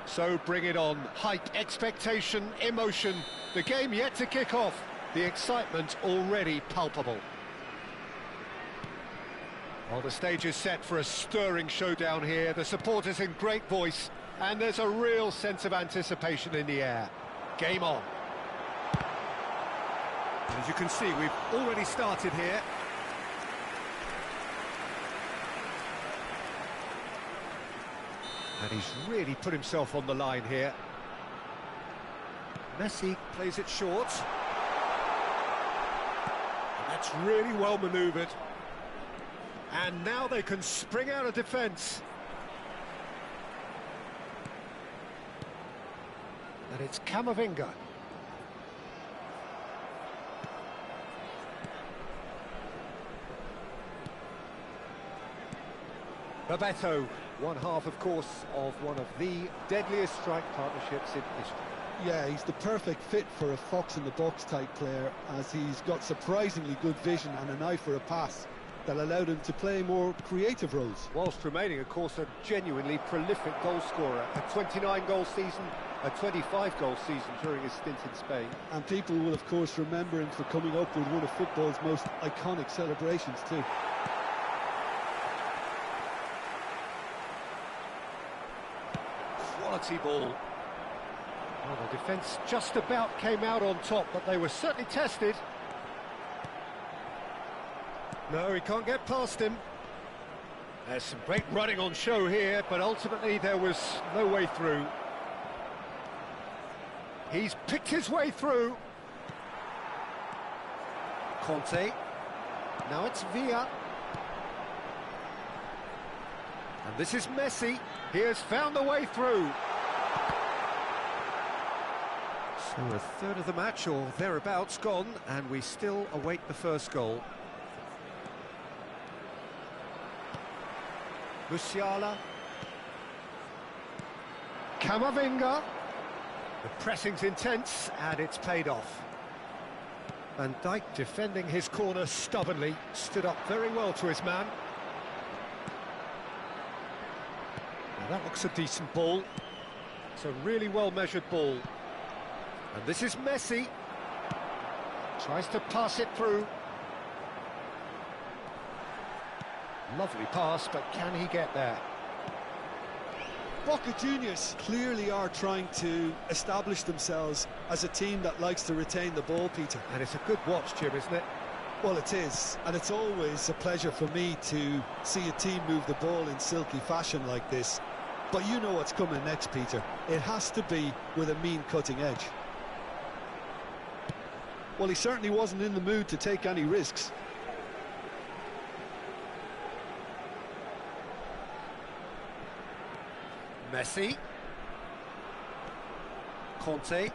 So bring it on. Hype, expectation, emotion. The game yet to kick off. The excitement already palpable. Well, the stage is set for a stirring showdown here. The supporters in great voice, and there's a real sense of anticipation in the air. Game on. As you can see, we've already started here. And he's really put himself on the line here. Messi plays it short. And that's really well manoeuvred. And now they can spring out of defence. And it's Camavinga. Bebeto, one half, of course, of one of the deadliest strike partnerships in history. Yeah, he's the perfect fit for a fox-in-the-box type player, as he's got surprisingly good vision and an eye for a pass that allowed him to play more creative roles. Whilst remaining, of course, a genuinely prolific goal scorer. A 29-goal season, a 25-goal season during his stint in Spain. And people will, of course, remember him for coming up with one of football's most iconic celebrations, too. Quality ball. Well, the defence just about came out on top, but they were certainly tested. No, he can't get past him. There's some great running on show here, but ultimately there was no way through. He's picked his way through. Conte. Now it's Villa. And this is Messi. He has found the way through. So a third of the match, or thereabouts, gone, and we still await the first goal. Musiala. Camavinga. The pressing's intense, and it's paid off. Van Dijk defending his corner stubbornly, stood up very well to his man. Now that looks a decent ball. It's a really well-measured ball. And this is Messi. Tries to pass it through. Lovely pass, but can he get there? Boca Juniors clearly are trying to establish themselves as a team that likes to retain the ball, Peter. And it's a good watch, Jim, isn't it? Well, it is, and it's always a pleasure for me to see a team move the ball in silky fashion like this. But you know what's coming next, Peter. It has to be with a mean cutting edge. Well, he certainly wasn't in the mood to take any risks. Messi. Conte.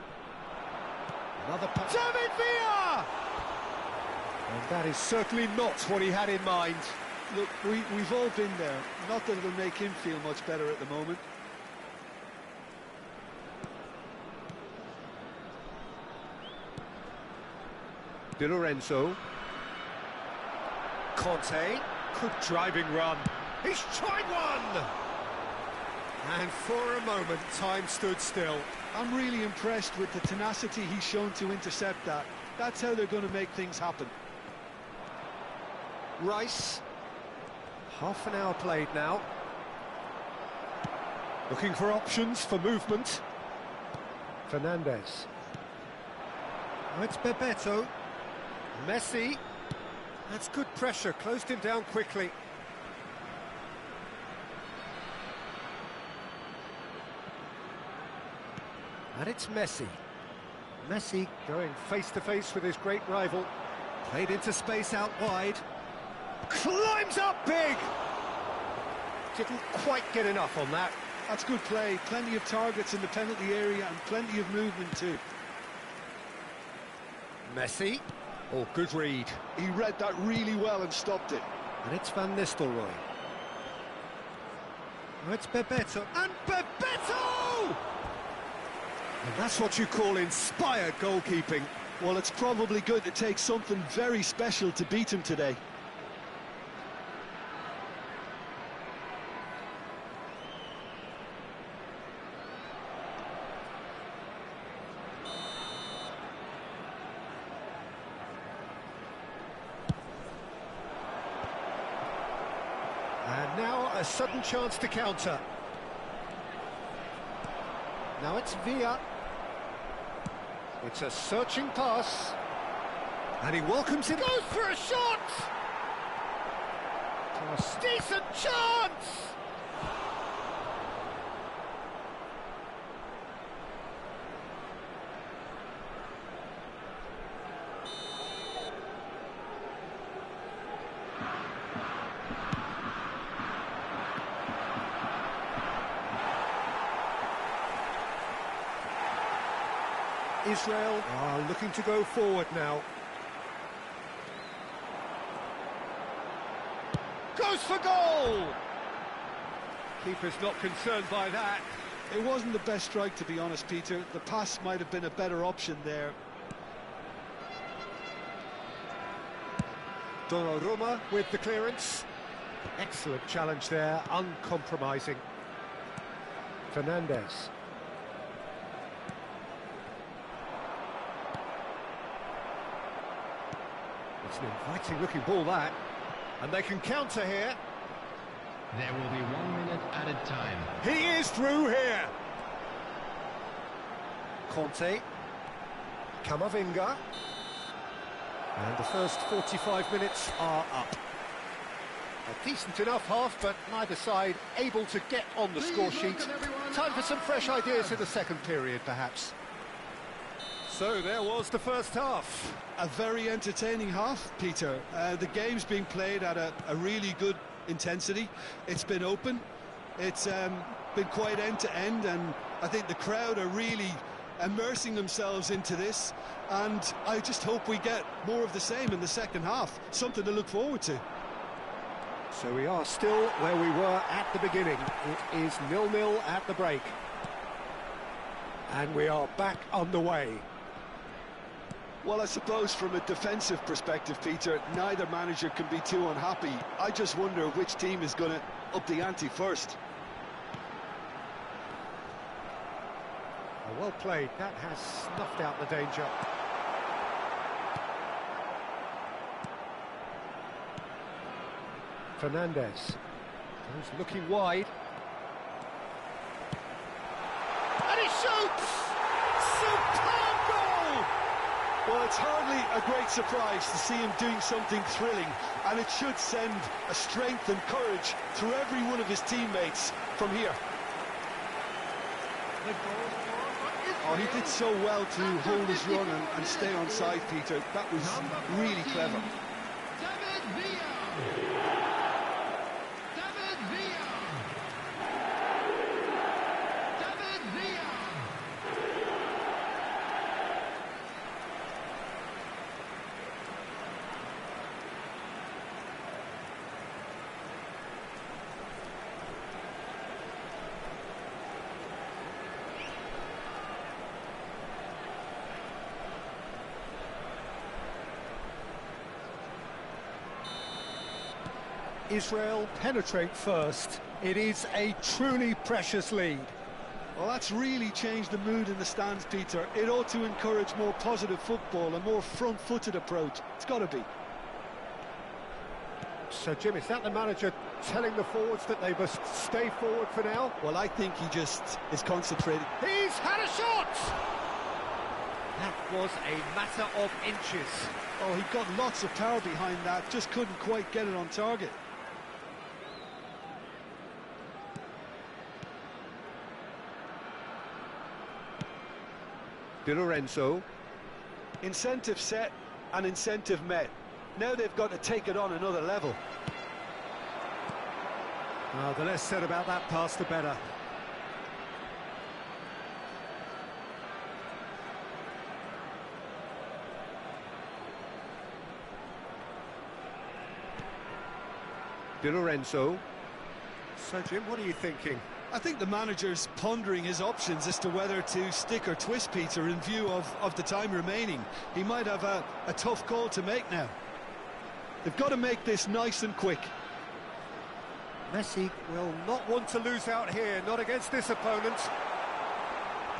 Another pass. David Villa! And that is certainly not what he had in mind. Look, we've all been there. Not that it'll make him feel much better at the moment. Di Lorenzo. Conte. Good driving run. He's tried one! And for a moment, time stood still. I'm really impressed with the tenacity he's shown to intercept that. That's how they're going to make things happen. Rice. Half an hour played now. Looking for options for movement. Fernandez. Oh, it's Bebeto. Messi. That's good pressure, closed him down quickly. And it's Messi. Messi going face-to-face with his great rival. Played into space out wide. Climbs up big! Didn't quite get enough on that. That's good play. Plenty of targets in the penalty area and plenty of movement too. Messi. Oh, good read. He read that really well and stopped it. And it's Van Nistelrooy. Oh, it's Bebeto. And Bebeto! And that's what you call inspired goalkeeping. Well, it's probably going to take something very special to beat him today. A sudden chance to counter. Now it's Villa. It's a searching pass. And he welcomes it. Goes for a shot! Pass. Decent chance! Israel are looking to go forward now. Goes for goal! Keeper's not concerned by that. It wasn't the best strike, to be honest, Peter. The pass might have been a better option there. Donnarumma with the clearance. Excellent challenge there, uncompromising. Fernandez. It's an inviting-looking ball, that. And they can counter here. There will be 1 minute added time. He is through here. Conte. Camavinga. And the first 45 minutes are up. A decent enough half, but neither side able to get on the score sheet. Time for some fresh ideas in the second period, perhaps. So there was the first half. A very entertaining half, Peter. The game's being played at a really good intensity. It's been open. It's been quite end-to-end, and I think the crowd are really immersing themselves into this, and I just hope we get more of the same in the second half. Something to look forward to. So we are still where we were at the beginning. It is 0-0 at the break. And we are back on the way. Well, I suppose from a defensive perspective, Peter, neither manager can be too unhappy. I just wonder which team is going to up the ante first. Well played. That has snuffed out the danger. Fernandez. He's looking wide. And he shoots! Superb goal! Well, it's hardly a great surprise to see him doing something thrilling, and it should send a strength and courage through every one of his teammates from here. Oh, he did so well to hold his run and stay on side, Peter. That was really clever. Israel penetrate first. It is a truly precious lead. Well, that's really changed the mood in the stands, Peter. It ought to encourage more positive football, a more front-footed approach. It's got to be. So, Jim, is that the manager telling the forwards that they must stay forward for now? Well, I think he just is concentrating. He's had a shot! That was a matter of inches. Oh, he got lots of power behind that, just couldn't quite get it on target. Di Lorenzo. Incentive set and incentive met. Now they've got to take it on another level. Well, the less said about that pass, the better. Di Lorenzo. So, Jim, what are you thinking? I think the manager's pondering his options as to whether to stick or twist, Peter, in view of the time remaining. He might have a tough call to make now. They've got to make this nice and quick. Messi will not want to lose out here, not against this opponent.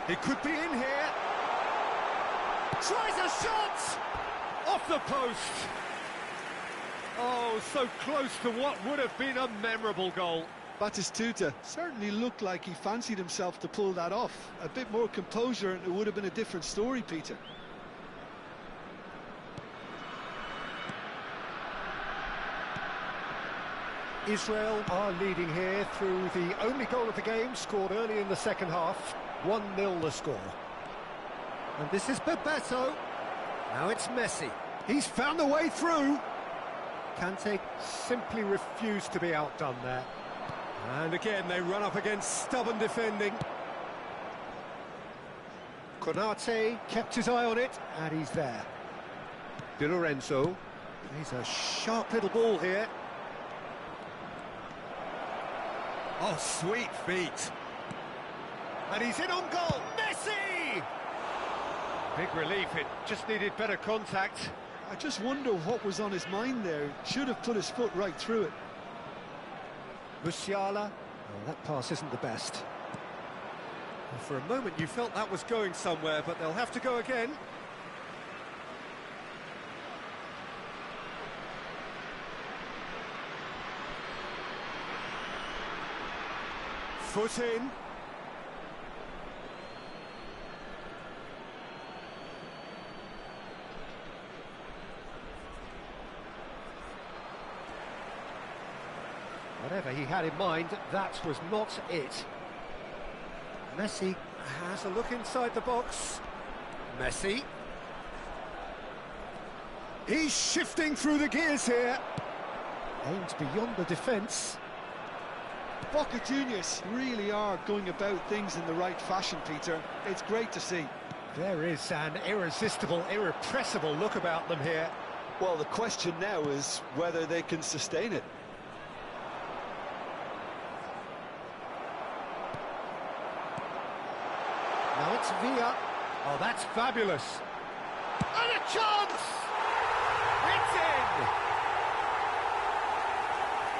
He could be in here. Tries a shot! Off the post. Oh, so close to what would have been a memorable goal. Batistuta certainly looked like he fancied himself to pull that off. A bit more composure and it would have been a different story, Peter. Israel are leading here through the only goal of the game, scored early in the second half. 1-0 the score. And this is Bebeto. Now it's Messi. He's found the way through. Kante simply refused to be outdone there. And again, they run up against stubborn defending. Konate kept his eye on it, and he's there. Di Lorenzo. He's a sharp little ball here. Oh, sweet feet. And he's in on goal. Messi! Big relief, it just needed better contact. I just wonder what was on his mind there. Should have put his foot right through it. Musiala. Oh, that pass isn't the best. Well, for a moment you felt that was going somewhere, but they'll have to go again. Foot in. Whatever he had in mind, that was not it. Messi has a look inside the box. Messi. He's shifting through the gears here. Aims beyond the defence. Boca Juniors really are going about things in the right fashion, Peter. It's great to see. There is an irresistible, irrepressible look about them here. Well, the question now is whether they can sustain it. Now it's Villa. Oh, that's fabulous. And a chance! It's in!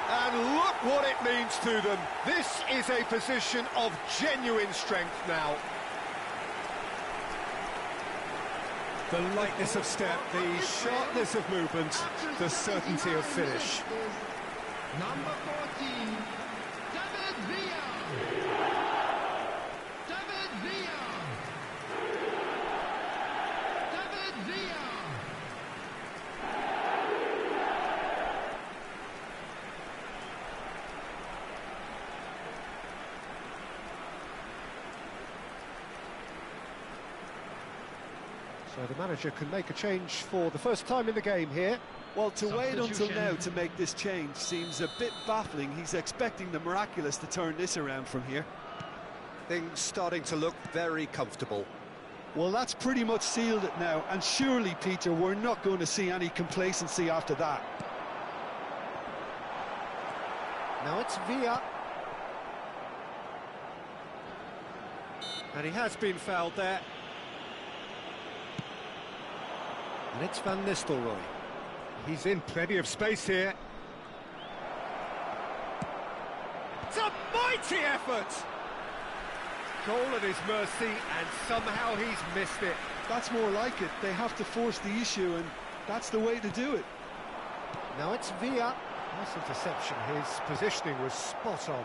And look what it means to them. This is a position of genuine strength now. The lightness of step, the sharpness of movement, the certainty of finish. Number 14, David Villa. David Villa. David Villa. So the manager can make a change for the first time in the game here. Well, to wait until Substitution. now to make this change seems a bit baffling. He's expecting the miraculous to turn this around from here. Things starting to look very comfortable. Well, that's pretty much sealed it now, and surely, Peter, we're not going to see any complacency after that. Now it's Villa. And he has been fouled there. And it's Van Nistelrooy. He's in plenty of space here. It's a mighty effort! Goal at his mercy, and somehow he's missed it. That's more like it. They have to force the issue, and that's the way to do it. Now it's Villa. Nice interception. His positioning was spot on.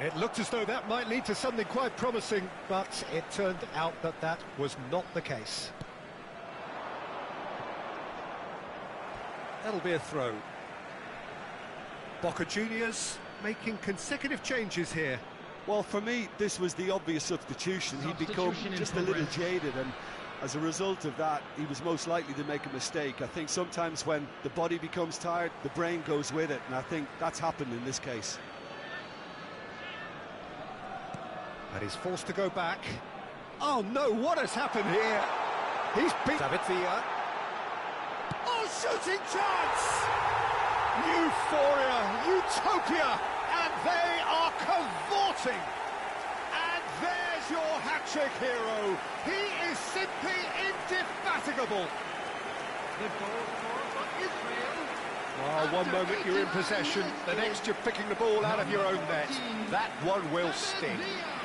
It looked as though that might lead to something quite promising, but it turned out that that was not the case. That'll be a throw. Boca Juniors making consecutive changes here. Well, for me, this was the obvious substitution. He'd become Substitution in just a little progress. jaded, and as a result of that, he was most likely to make a mistake. I think sometimes when the body becomes tired, the brain goes with it, and I think that's happened in this case. And he's forced to go back. Oh no, what has happened here? He's beat David Villa. Oh, shooting chance! Euphoria, utopia, and they are cavorting. And there's your hat-trick hero. He is simply indefatigable. The goal scorer for Israel. Oh, one moment you're in possession, the next you're picking the ball out of your own net. That one will sting.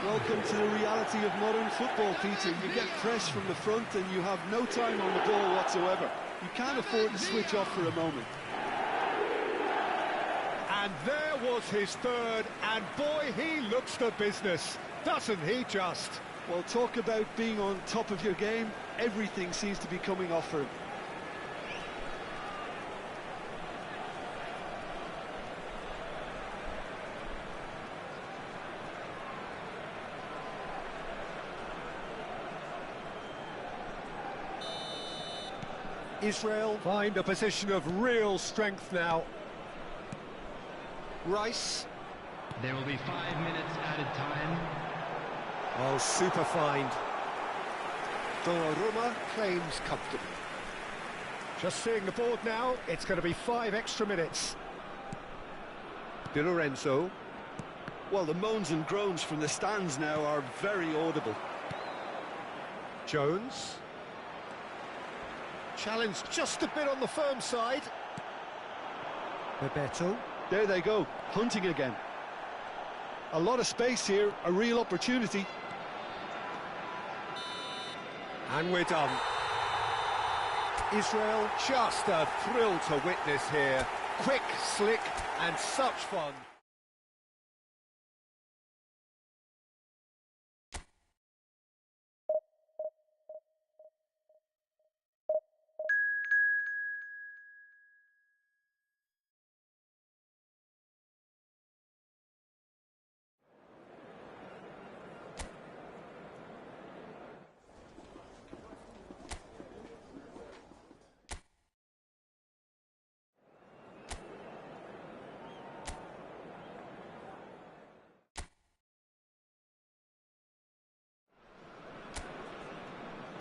Welcome to the reality of modern football, Peter. You get pressed from the front and you have no time on the ball whatsoever. You can't afford to switch off for a moment. And there was his third, and boy, he looks the business, doesn't he just? Well, talk about being on top of your game. Everything seems to be coming off for him. Israel find a position of real strength now. Rice. There will be 5 minutes added time. Oh, super find. Donnarumma claims comfortably. Just seeing the board now, it's going to be 5 extra minutes. Di Lorenzo. Well, the moans and groans from the stands now are very audible. Jones. Challenge just a bit on the firm side. Bebeto. There they go, hunting again. A lot of space here, a real opportunity. And we're done. Israel, just a thrill to witness here. Quick, slick, and such fun.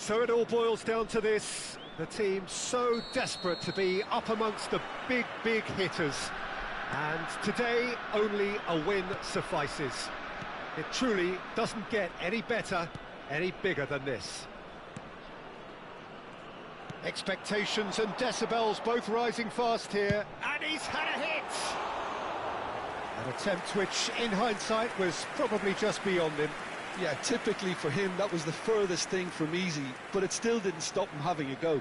So it all boils down to this. The team so desperate to be up amongst the big hitters. And today, only a win suffices. It truly doesn't get any better, any bigger than this. Expectations and decibels both rising fast here. And he's had a hit! An attempt which, in hindsight, was probably just beyond him. Yeah, typically for him, that was the furthest thing from easy, but it still didn't stop him having a go.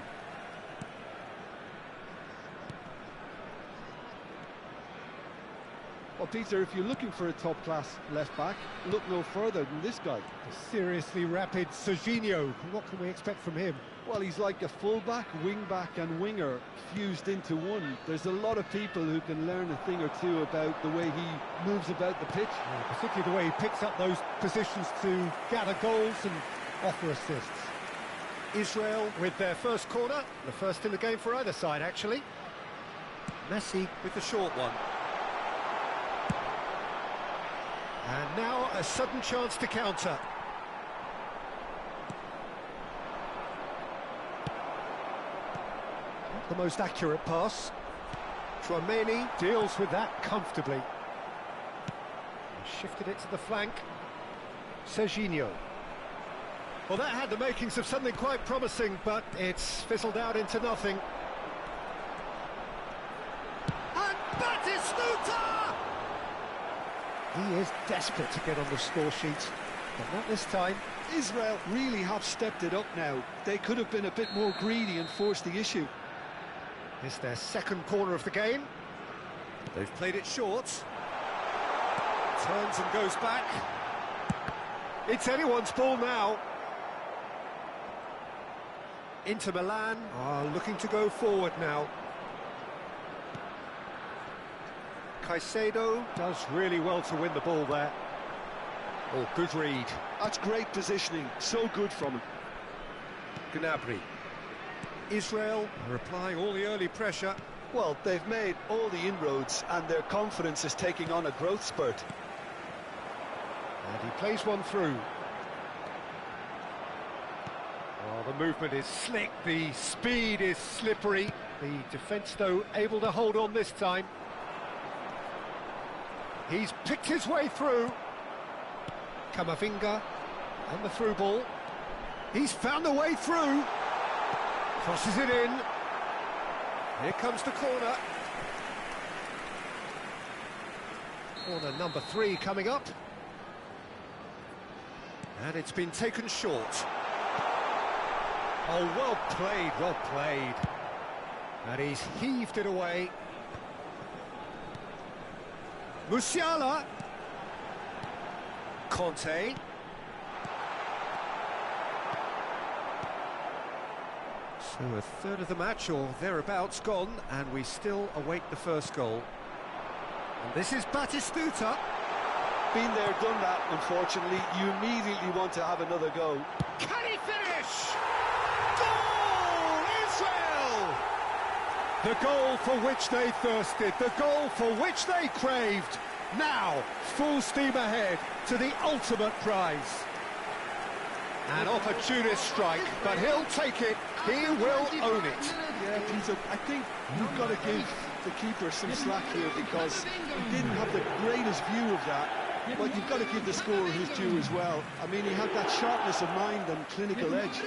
Well, Peter, if you're looking for a top-class left-back, look no further than this guy. A seriously rapid Serginho. What can we expect from him? Well, he's like a full-back, wing-back and winger fused into one. There's a lot of people who can learn a thing or two about the way he moves about the pitch. Yeah, particularly the way he picks up those positions to gather goals and offer assists. Israel with their first corner, the first in the game for either side, actually. Messi with the short one. And now a sudden chance to counter. Not the most accurate pass. Tchouameni deals with that comfortably. Shifted it to the flank. Serginho. Well, that had the makings of something quite promising, but it's fizzled out into nothing. And Batistuta! He is desperate to get on the score sheet, but not this time. Israel really have stepped it up now. They could have been a bit more greedy and forced the issue. It's their second corner of the game. They've played it short. Turns and goes back. It's anyone's ball now. Inter Milan are looking to go forward now. Caicedo does really well to win the ball there. Oh, good read. That's great positioning, so good from him. Gnabry. Israel are applying all the early pressure. Well, they've made all the inroads and their confidence is taking on a growth spurt. And he plays one through. Oh, the movement is slick, the speed is slippery. The defence, though, able to hold on this time. He's picked his way through. Camavinga and the through ball. He's found a way through. Crosses it in. Here comes the corner. Corner number 3 coming up. And it's been taken short. Oh, well played, well played. And he's heaved it away. Musiala. Conte. So a third of the match or thereabouts gone, and we still await the first goal. And this is Batistuta. Been there, done that, unfortunately. You immediately want to have another go. Can he finish? Goal! Israel! The goal for which they thirsted, the goal for which they craved. Now, full steam ahead to the ultimate prize. An opportunist strike, but he'll take it. He will own it. Yeah, Peter, I think you've got to give the keeper some slack here because he didn't have the greatest view of that. But you've got to give the scorer his due as well. I mean, he had that sharpness of mind and clinical edge.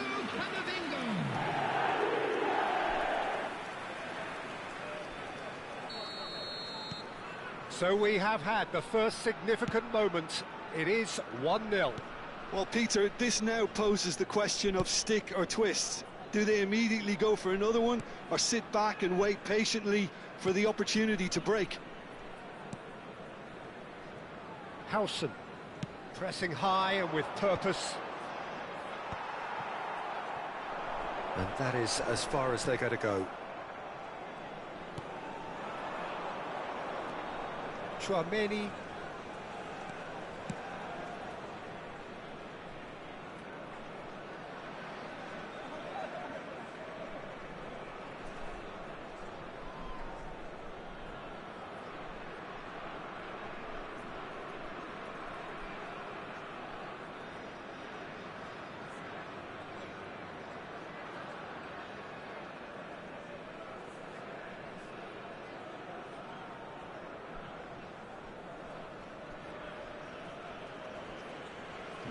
So we have had the first significant moment. It is 1-0. Well, Peter, this now poses the question of stick or twist. Do they immediately go for another one or sit back and wait patiently for the opportunity to break? Howson, pressing high and with purpose. And that is as far as they're going to go. Chouameni.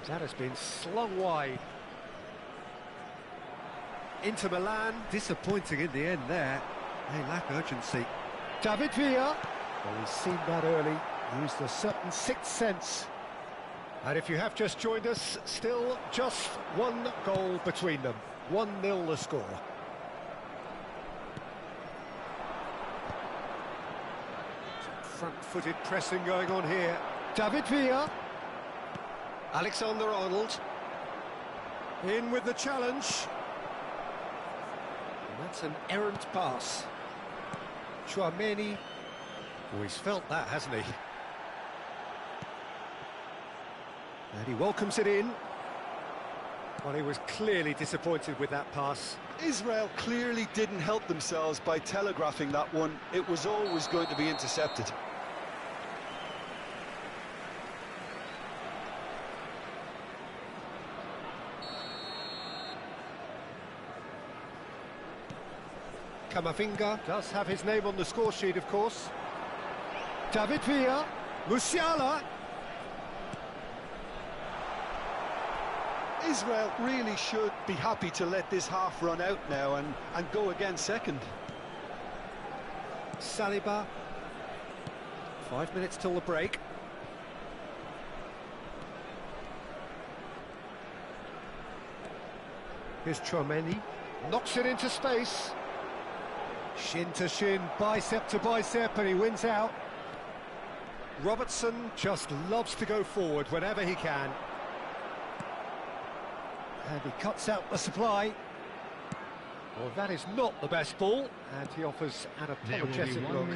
That has been slung wide. Inter Milan, disappointing in the end there. They lack urgency. David Villa. Well, he's seen that early, used a certain sixth sense. And if you have just joined us, still just one goal between them. 1-0 the score. Some front-footed pressing going on here. David Villa. Alexander-Arnold in with the challenge, and that's an errant pass. Chouameni, oh, he's felt that, hasn't he? And he welcomes it in. Well, he was clearly disappointed with that pass. Israel clearly didn't help themselves by telegraphing that one. It was always going to be intercepted. Camavinga does have his name on the score sheet, of course. David Villa, Musiala. Israel really should be happy to let this half run out now and go again second. Saliba. 5 minutes till the break. Here's Chouameni. Knocks it into space. Shin to shin, bicep to bicep, and he wins out. Robertson just loves to go forward whenever he can. And he cuts out the supply. Well, that is not the best ball, and he offers an apologetic look.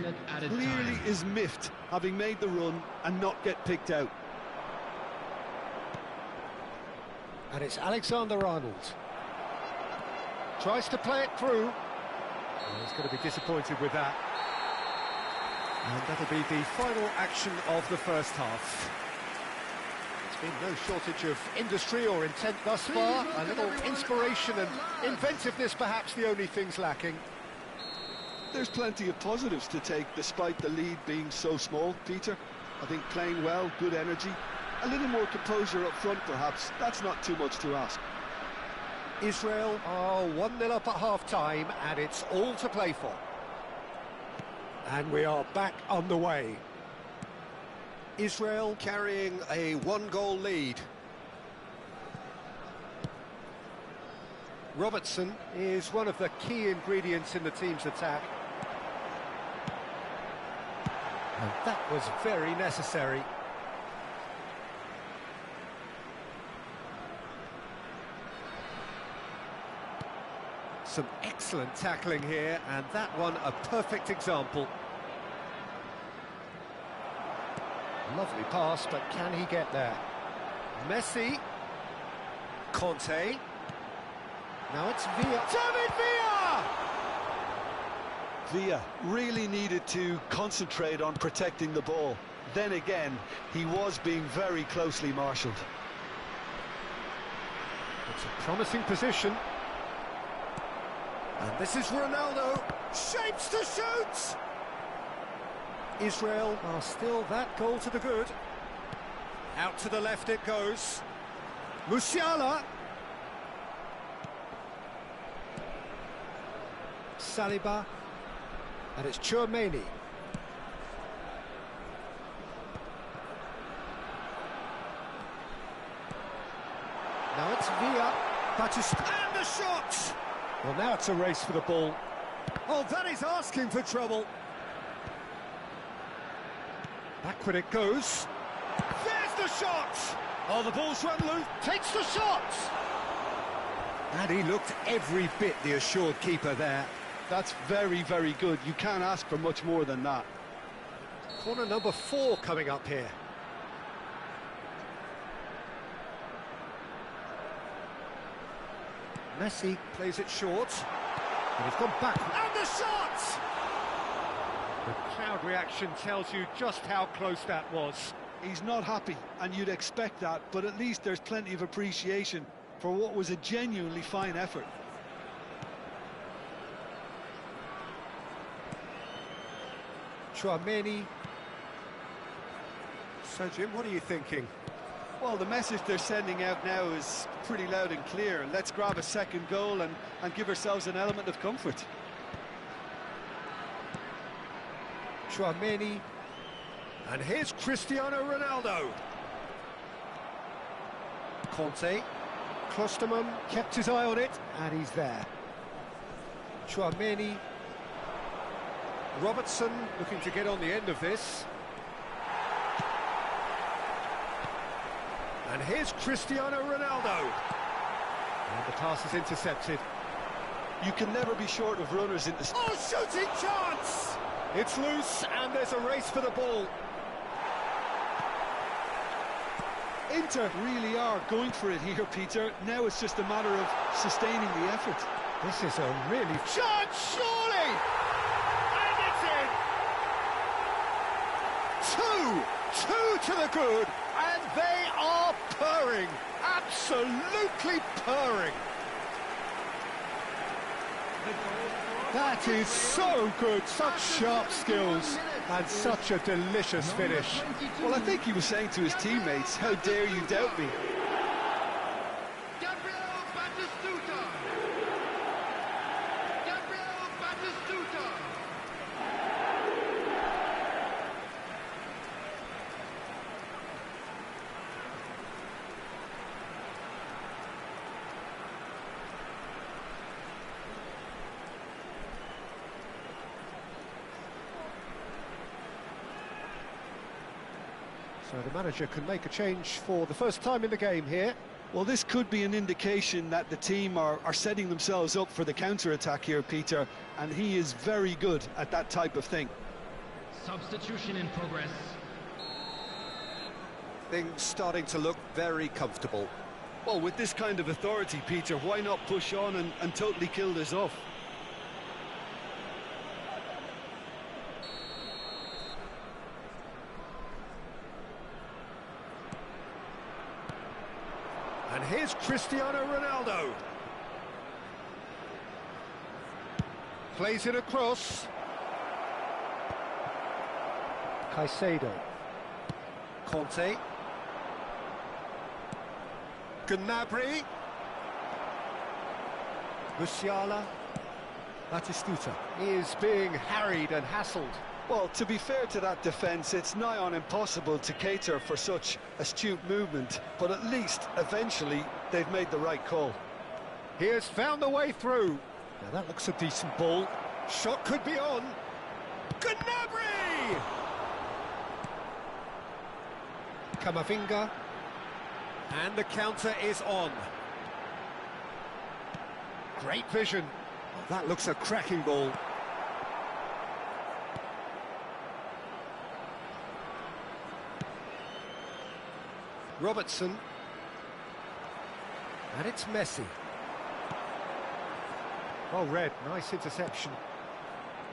Clearly is miffed, having made the run and not get picked out. And it's Alexander-Arnold. Tries to play it through. Well, he's going to be disappointed with that. And that'll be the final action of the first half. There's been no shortage of industry or intent thus far. A little inspiration and inventiveness, perhaps the only things lacking. There's plenty of positives to take despite the lead being so small, Peter. I think playing well, good energy, a little more composure up front perhaps. That's not too much to ask. Israel are 1-0 up at half-time, and it's all to play for. And we are back underway. Israel carrying a one-goal lead. Robertson is one of the key ingredients in the team's attack. And that was very necessary. Some excellent tackling here, and that one a perfect example. Lovely pass, but can he get there? Messi. Conte. Now it's Villa. David Villa! Villa really needed to concentrate on protecting the ball. Then again, he was being very closely marshalled. It's a promising position. And this is Ronaldo. Shapes to shoot! Israel are still that goal to the good. Out to the left it goes. Musiala. Saliba. And it's Tchouaméni. Now it's Villa. Batista. And the shot! Well, now it's a race for the ball. Oh, that is asking for trouble. Backward it goes. There's the shot! Oh, the ball's run loose. Takes the shot! And he looked every bit the assured keeper there. That's very, very good. You can't ask for much more than that. Corner number 4 coming up here. Messi plays it short. And he's gone back. And the shot! The crowd reaction tells you just how close that was. He's not happy, and you'd expect that, but at least there's plenty of appreciation for what was a genuinely fine effort. Tchouaméni. So, Jim, what are you thinking? Well, the message they're sending out now is pretty loud and clear. Let's grab a second goal and give ourselves an element of comfort. Tchouaméni. And here's Cristiano Ronaldo. Conte. Klosterman kept his eye on it, and he's there. Tchouaméni. Robertson looking to get on the end of this. And here's Cristiano Ronaldo. And the pass is intercepted. You can never be short of runners in the... Oh, shooting chance! It's loose, and there's a race for the ball. Inter really are going for it here, Peter. Now it's just a matter of sustaining the effort. This is a really... Chance, surely! And it's in! 2 to the good, and they are purring. Absolutely purring. That is so good, such sharp skills, and such a delicious finish. Well, I think he was saying to his teammates, how dare you doubt me? So the manager can make a change for the first time in the game here. Well, this could be an indication that the team are setting themselves up for the counter-attack here, Peter, and he is very good at that type of thing. Substitution in progress. Things starting to look very comfortable. Well, with this kind of authority, Peter, why not push on and totally kill this off? And here's Cristiano Ronaldo. Plays it across. Caicedo. Conte. Gnabry. Musiala. Batistuta is being harried and hassled. Well, to be fair to that defence, it's nigh on impossible to cater for such astute movement, but at least, eventually, they've made the right call. He has found a way through. Now that looks a decent ball. Shot could be on. Gnabry! Kamavinga. And the counter is on. Great vision. Oh, that looks a cracking ball. Robertson. And it's Messi. Well read, nice interception.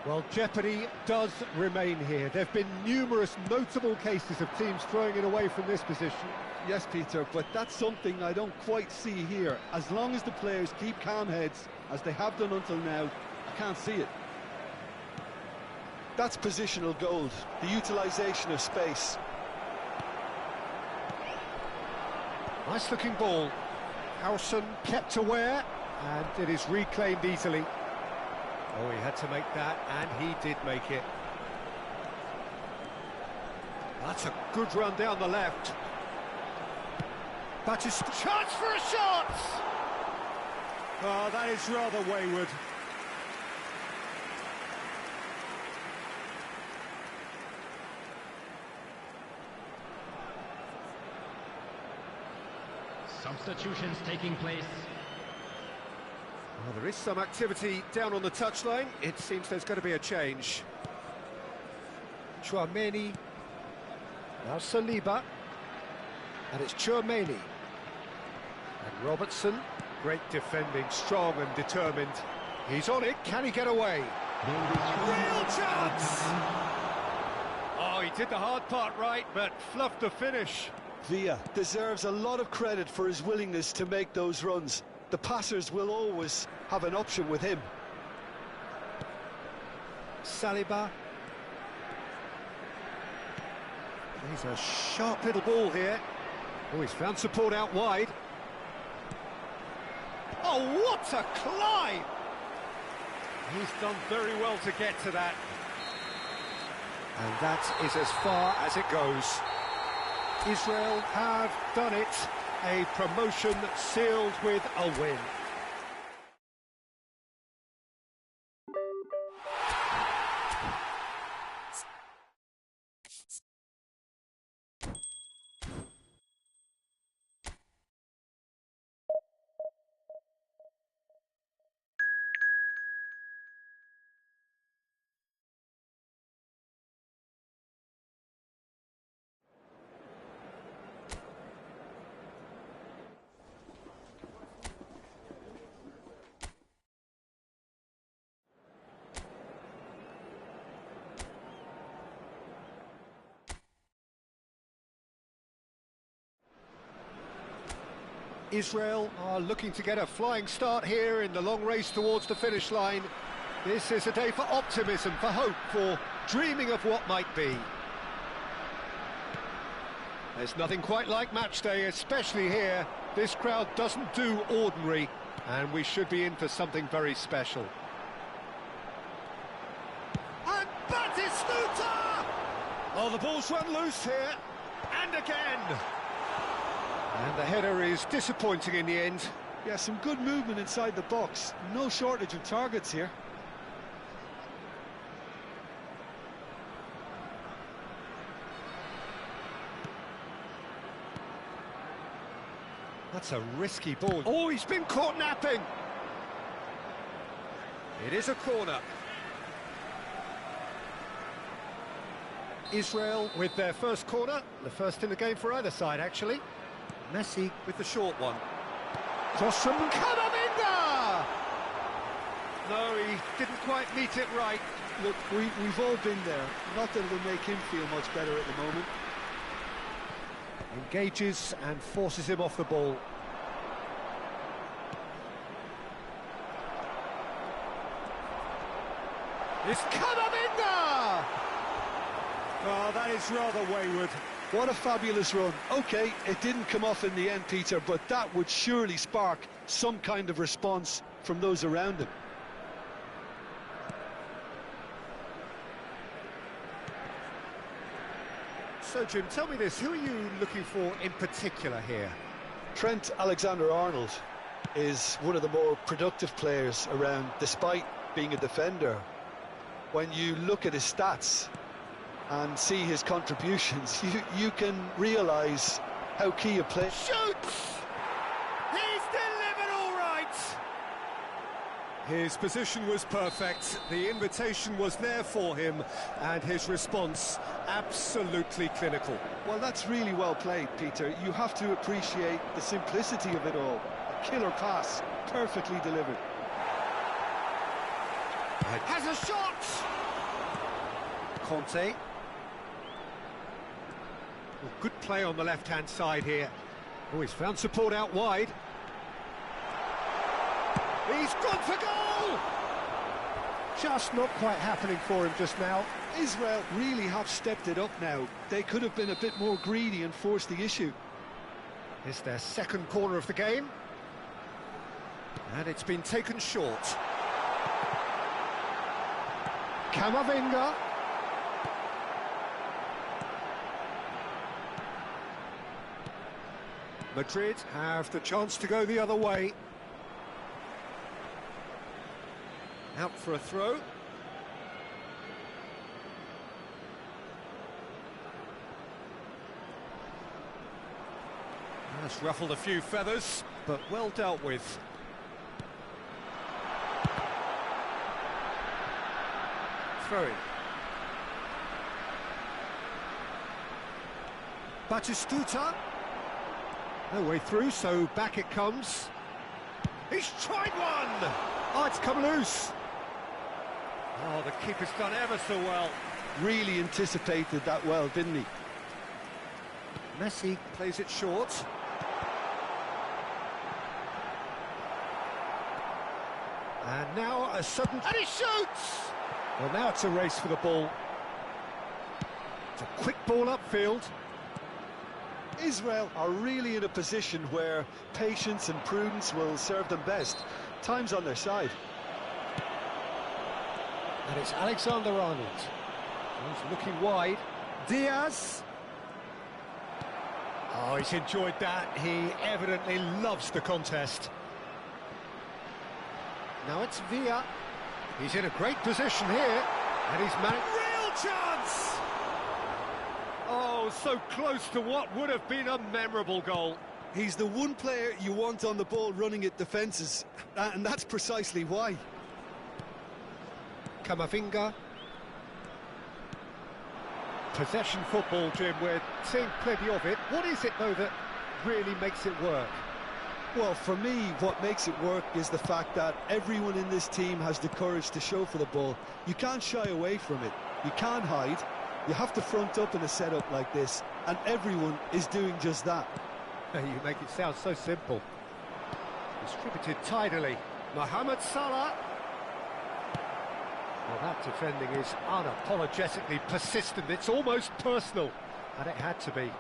Well, jeopardy does remain here. There have been numerous notable cases of teams throwing it away from this position. Yes, Peter, but that's something I don't quite see here. As long as the players keep calm heads, as they have done until now, I can't see it. That's positional gold, the utilisation of space. Nice looking ball. Howson kept aware, and it is reclaimed easily. Oh, he had to make that, and he did make it. That's a good run down the left. Batista, chance for a shot! Oh, that is rather wayward. Substitutions taking place. Well, there is some activity down on the touchline. It seems there's going to be a change. Chouameni. Now Saliba. And it's Chouameni. And Robertson. Great defending, strong and determined. He's on it. Can he get away? Real chance! Oh, he did the hard part right, but fluffed the finish. Villa deserves a lot of credit for his willingness to make those runs. The passers will always have an option with him. Saliba. He's a sharp little ball here. Oh, he's found support out wide. Oh, what a climb! He's done very well to get to that. And that is as far as it goes. Israel have done it. A promotion sealed with a win. Israel are looking to get a flying start here in the long race towards the finish line. This is a day for optimism, for hope, for dreaming of what might be. There's nothing quite like match day, especially here. This crowd doesn't do ordinary, and we should be in for something very special. And Batistuta! Oh, the ball's run loose here, and again! And the header is disappointing in the end. Yeah, some good movement inside the box. No shortage of targets here. That's a risky ball. Oh, he's been caught napping. It is a corner. Israel with their first corner. The first in the game for either side, actually. Messi with the short one. Cross from Kamavinga! No, he didn't quite meet it right. Look, we've all been there. Not that it'll make him feel much better at the moment. Engages and forces him off the ball. It's Kamavinga! Oh, that is rather wayward. What a fabulous run. OK, it didn't come off in the end, Peter, but that would surely spark some kind of response from those around him. So, Jim, tell me this, who are you looking for in particular here? Trent Alexander-Arnold is one of the more productive players around, despite being a defender. When you look at his stats, and see his contributions, you can realise how key a play. Shoots! He's delivered all right! His position was perfect, the invitation was there for him, and his response absolutely clinical. Well, that's really well played, Peter. You have to appreciate the simplicity of it all. A killer pass, perfectly delivered. Has a shot! Conte. Well, good play on the left-hand side here. Oh, he's found support out wide. He's gone for goal! Just not quite happening for him just now. Israel really have stepped it up now. They could have been a bit more greedy and forced the issue. It's their second corner of the game. And it's been taken short. Camavinga. Madrid have the chance to go the other way. Out for a throw. That's ruffled a few feathers, but well dealt with. Throw-in. Batistuta. No way through, so back it comes. He's tried one! Oh, it's come loose. Oh, the keeper's done ever so well. Really anticipated that well, didn't he? Messi plays it short. And now a sudden... And he shoots! Well, now it's a race for the ball. It's a quick ball upfield. Israel are really in a position where patience and prudence will serve them best. Time's on their side. And it's Alexander-Arnold. He's looking wide. Diaz. Oh, he's enjoyed that. He evidently loves the contest. Now it's Villa. He's in a great position here. And he's managed... Real chance! Oh, so close to what would have been a memorable goal. He's the one player you want on the ball running at defences, and that's precisely why. Camavinga. Possession football, Jim, we're seeing plenty of it. What is it, though, that really makes it work? Well, for me, what makes it work is the fact that everyone in this team has the courage to show for the ball. You can't shy away from it. You can't hide. You have to front up in a setup like this, and everyone is doing just that. You make it sound so simple. Distributed tidily. Mohamed Salah. Well, that defending is unapologetically persistent. It's almost personal, and it had to be.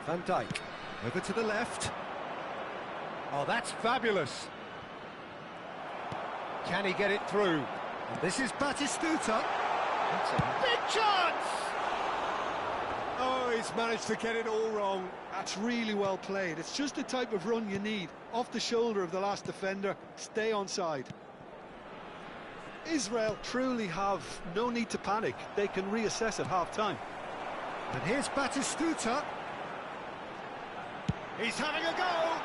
Van Dijk, over to the left. Oh, that's fabulous. Can he get it through? And this is Batistuta. That's a big chance! Oh, he's managed to get it all wrong. That's really well played. It's just the type of run you need. Off the shoulder of the last defender, stay onside. Israel truly have no need to panic. They can reassess at half-time. And here's Batistuta. He's having a go!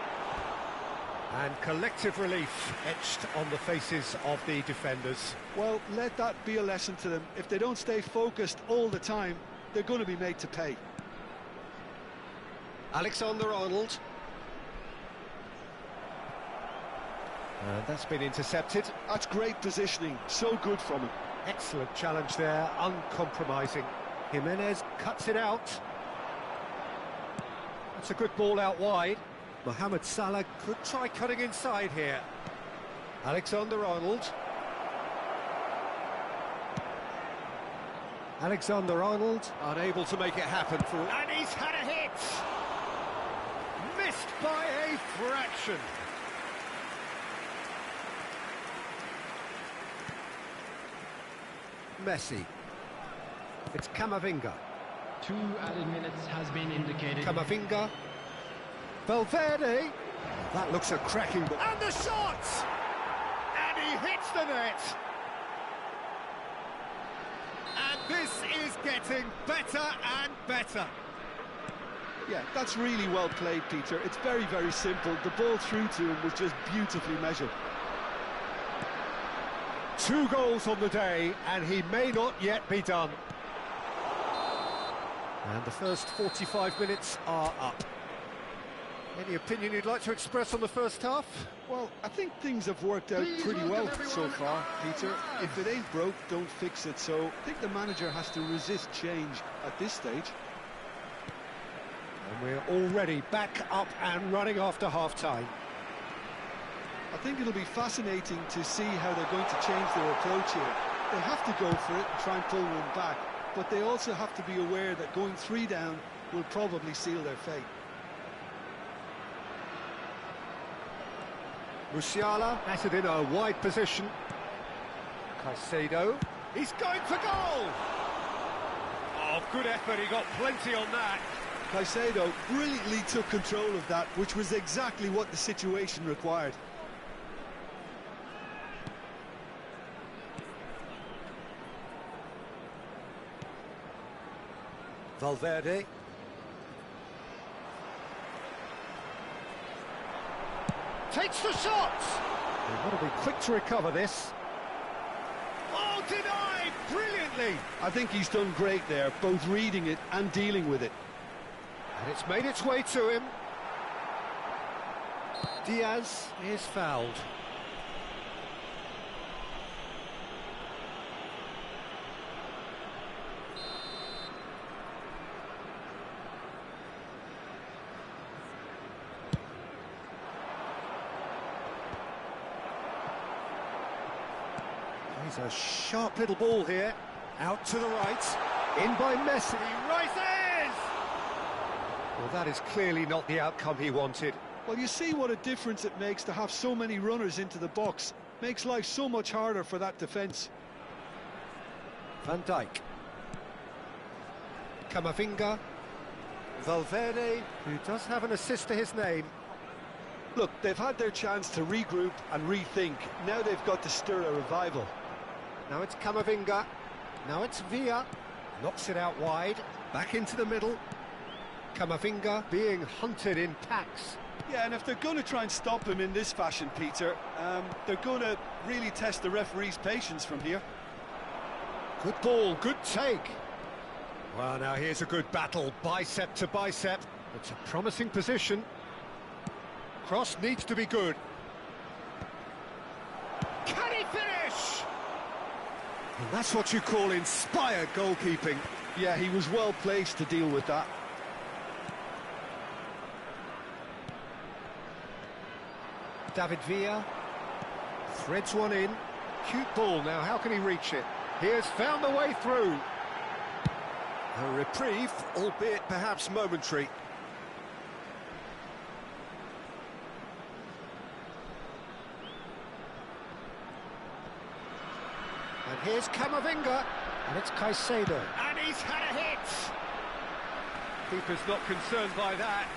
And collective relief etched on the faces of the defenders. Well, let that be a lesson to them. If they don't stay focused all the time, they're going to be made to pay. Alexander-Arnold. And that's been intercepted. That's great positioning, so good from him. Excellent challenge there, uncompromising. Jimenez cuts it out. That's a good ball out wide. Mohamed Salah could try cutting inside here. Alexander-Arnold. Alexander-Arnold unable to make it happen for... And he's had a hit! Missed by a fraction. Messi. It's Camavinga. 2 added minutes has been indicated. Camavinga. Valverde. Oh, that looks a cracking ball. And the shot! And he hits the net! This is getting better and better. Yeah, that's really well played, Peter. It's very, very simple. The ball through to him was just beautifully measured. 2 goals on the day, and he may not yet be done. And the first 45 minutes are up. Any opinion you'd like to express on the first half? Well, I think things have worked out pretty well so far, Peter. If it ain't broke, don't fix it. So I think the manager has to resist change at this stage. And we're already back up and running after half-time. I think it'll be fascinating to see how they're going to change their approach here. They have to go for it and try and pull one back, but they also have to be aware that going 3 down will probably seal their fate. Musiala has it in a wide position. Caicedo, he's going for goal! Oh, good effort, he got plenty on that. Caicedo brilliantly took control of that, which was exactly what the situation required. Valverde. Takes the shot! They've got to be quick to recover this. Oh, denied! Brilliantly! I think he's done great there, both reading it and dealing with it. And it's made its way to him. Diaz is fouled. He's a sharp little ball here. Out to the right. In by Messi. He rises! Well, that is clearly not the outcome he wanted. Well, you see what a difference it makes to have so many runners into the box. Makes life so much harder for that defence. Van Dijk. Camavinga. Valverde, who does have an assist to his name. Look, they've had their chance to regroup and rethink. Now they've got to stir a revival. Now it's Camavinga. Now it's Villa. Knocks it out wide. Back into the middle. Camavinga being hunted in packs. Yeah, and if they're going to try and stop him in this fashion, Peter, they're going to really test the referee's patience from here. Good ball, good take. Well, now here's a good battle, bicep to bicep. It's a promising position. Cross needs to be good. Can he finish? Well, that's what you call inspired goalkeeping. Yeah, he was well placed to deal with that. David Villa threads one in. Cute ball now, how can he reach it? He has found the way through. A reprieve, albeit perhaps momentary. And here's Camavinga, and it's Caicedo. And he's had a hit! Keeper's not concerned by that.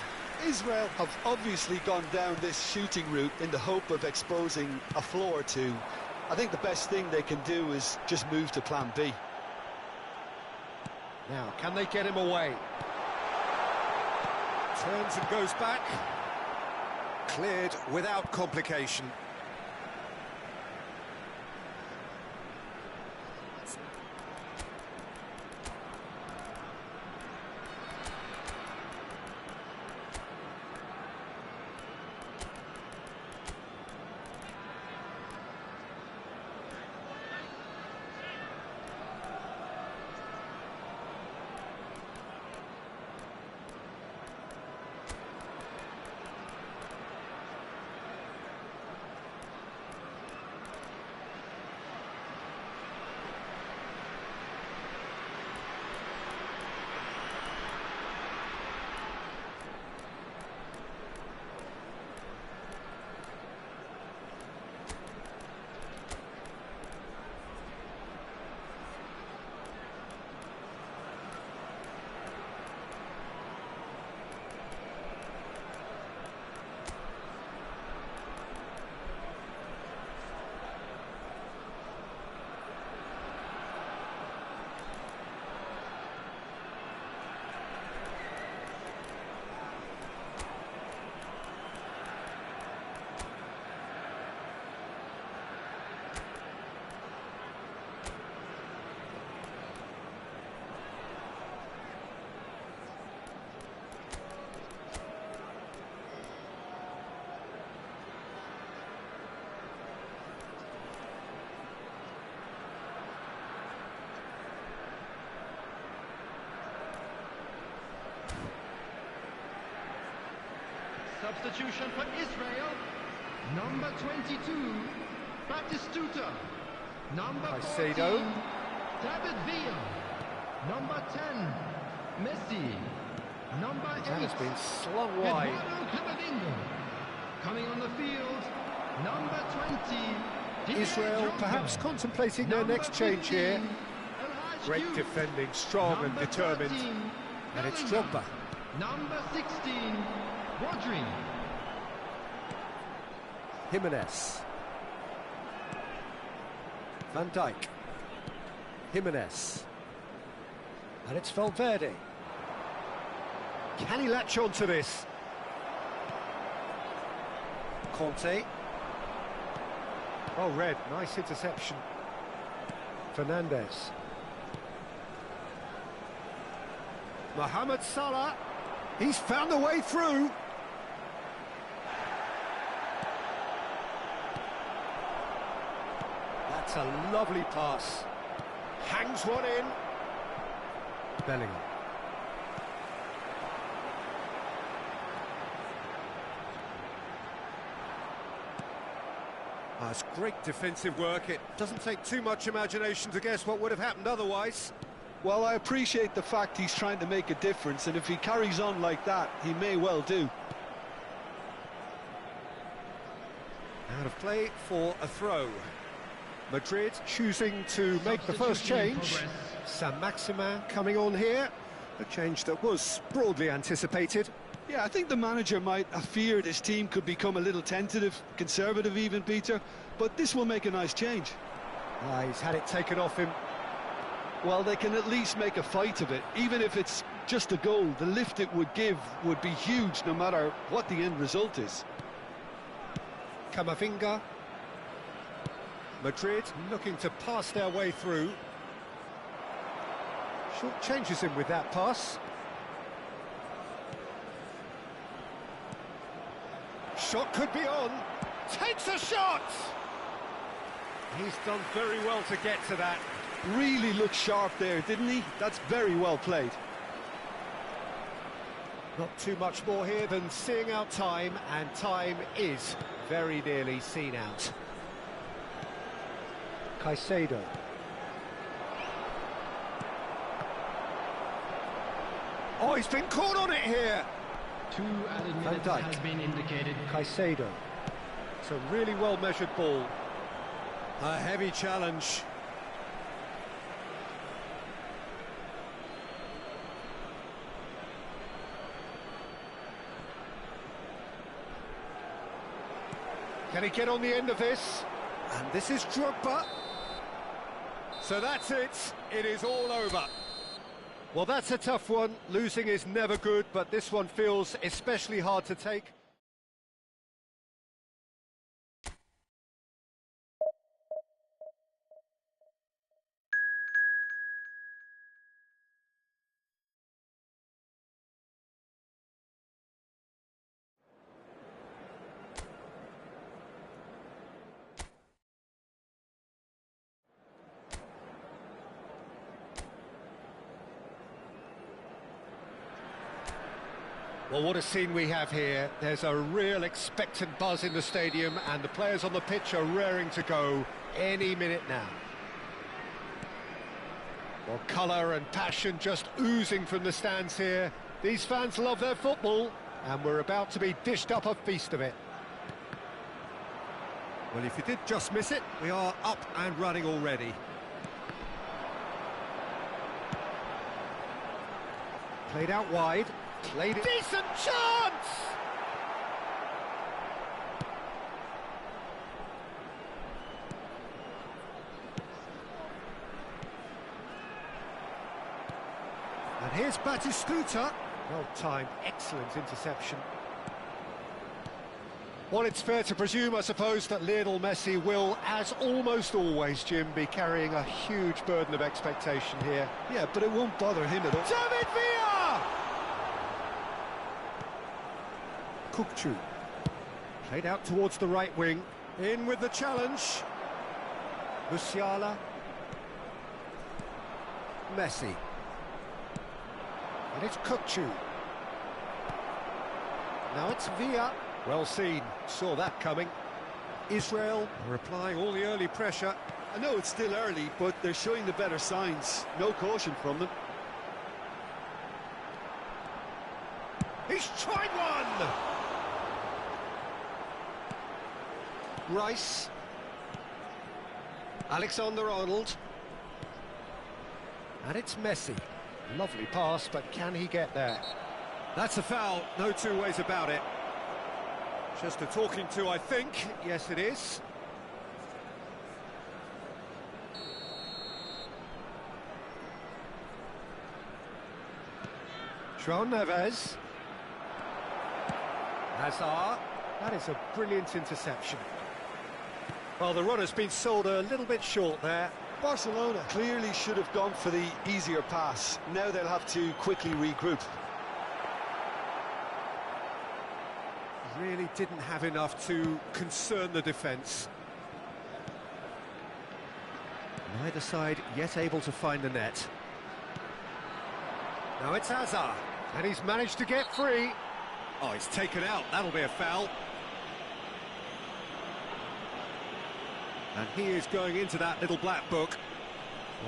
Israel have obviously gone down this shooting route in the hope of exposing a flaw or two. I think the best thing they can do is just move to plan B. Now, can they get him away? Turns and goes back. Cleared without complication. Substitution for Israel. Number 22, Batistuta. Number 14, Caicedo. David Villa. Number 10, Messi. Number 8, That has been slung wide. Eduardo Camavinga. Coming on the field, number 20, Didier Israel Drogba. perhaps contemplating their Number next change 15, here. El Great Hadji Diouf. defending, strong and Number determined. 13, And it's Bellingham. Drogba. Number 16, Rodri. Jimenez. Van Dijk. Jimenez. And it's Valverde. Can he latch on to this? Conte. Oh, Red, nice interception. Fernandez. Mohamed Salah. He's found a way through. That's a lovely pass. Hangs one in. Bellingham. It's great defensive work. It doesn't take too much imagination to guess what would have happened otherwise. Well, I appreciate the fact he's trying to make a difference, and if he carries on like that, he may well do. Out of play for a throw. Madrid choosing to make the first Substitution in change. progress. Saint-Maximin coming on here. A change that was broadly anticipated. Yeah, I think the manager might have feared his team could become a little tentative, conservative even, Peter, but this will make a nice change. He's had it taken off him. Well, they can at least make a fight of it, even if it's just a goal. The lift it would give would be huge, no matter what the end result is. Camavinga. Madrid looking to pass their way through. Short changes him with that pass. Shot could be on. Takes a shot! He's done very well to get to that. Really looked sharp there, didn't he? That's very well played. Not too much more here than seeing out time, and time is very nearly seen out. Caicedo. Oh, he's been caught on it here! 2 added Van minutes Dijk. has been indicated. Caicedo. It's a really well-measured ball. A heavy challenge. Can he get on the end of this? And this is Drogba. So that's it. It is all over. Well, that's a tough one. Losing is never good, but this one feels especially hard to take. Well, what a scene we have here. There's a real expectant buzz in the stadium, and the players on the pitch are raring to go any minute now. Well, colour and passion just oozing from the stands here. These fans love their football, and we're about to be dished up a feast of it. Well, if you did just miss it, we are up and running already. Played out wide. Played it. Decent chance! And here's Batistuta. Well timed, excellent interception. Well, it's fair to presume, I suppose, that Lionel Messi will, as almost always, Jim, be carrying a huge burden of expectation here. Yeah, but it won't bother him at all. David Villa! Kukçu. Played out towards the right wing. In with the challenge. Musiala. Messi. And it's Kukçu. Now it's Villa. Well seen, saw that coming. Israel are applying all the early pressure. I know it's still early, but they're showing the better signs. No caution from them. He's tried one! Rice. Alexander-Arnold. And it's Messi. Lovely pass, but can he get there? That's a foul, no two ways about it. Just a talking to, I think. Yes, it is. João Neves. Hazard. That is a brilliant interception. Well, the runner's been sold a little bit short there. Barcelona clearly should have gone for the easier pass. Now they'll have to quickly regroup. Really didn't have enough to concern the defence. Neither side yet able to find the net. Now it's Hazard, and he's managed to get free. Oh, he's taken out, that'll be a foul. And he is going into that little black book.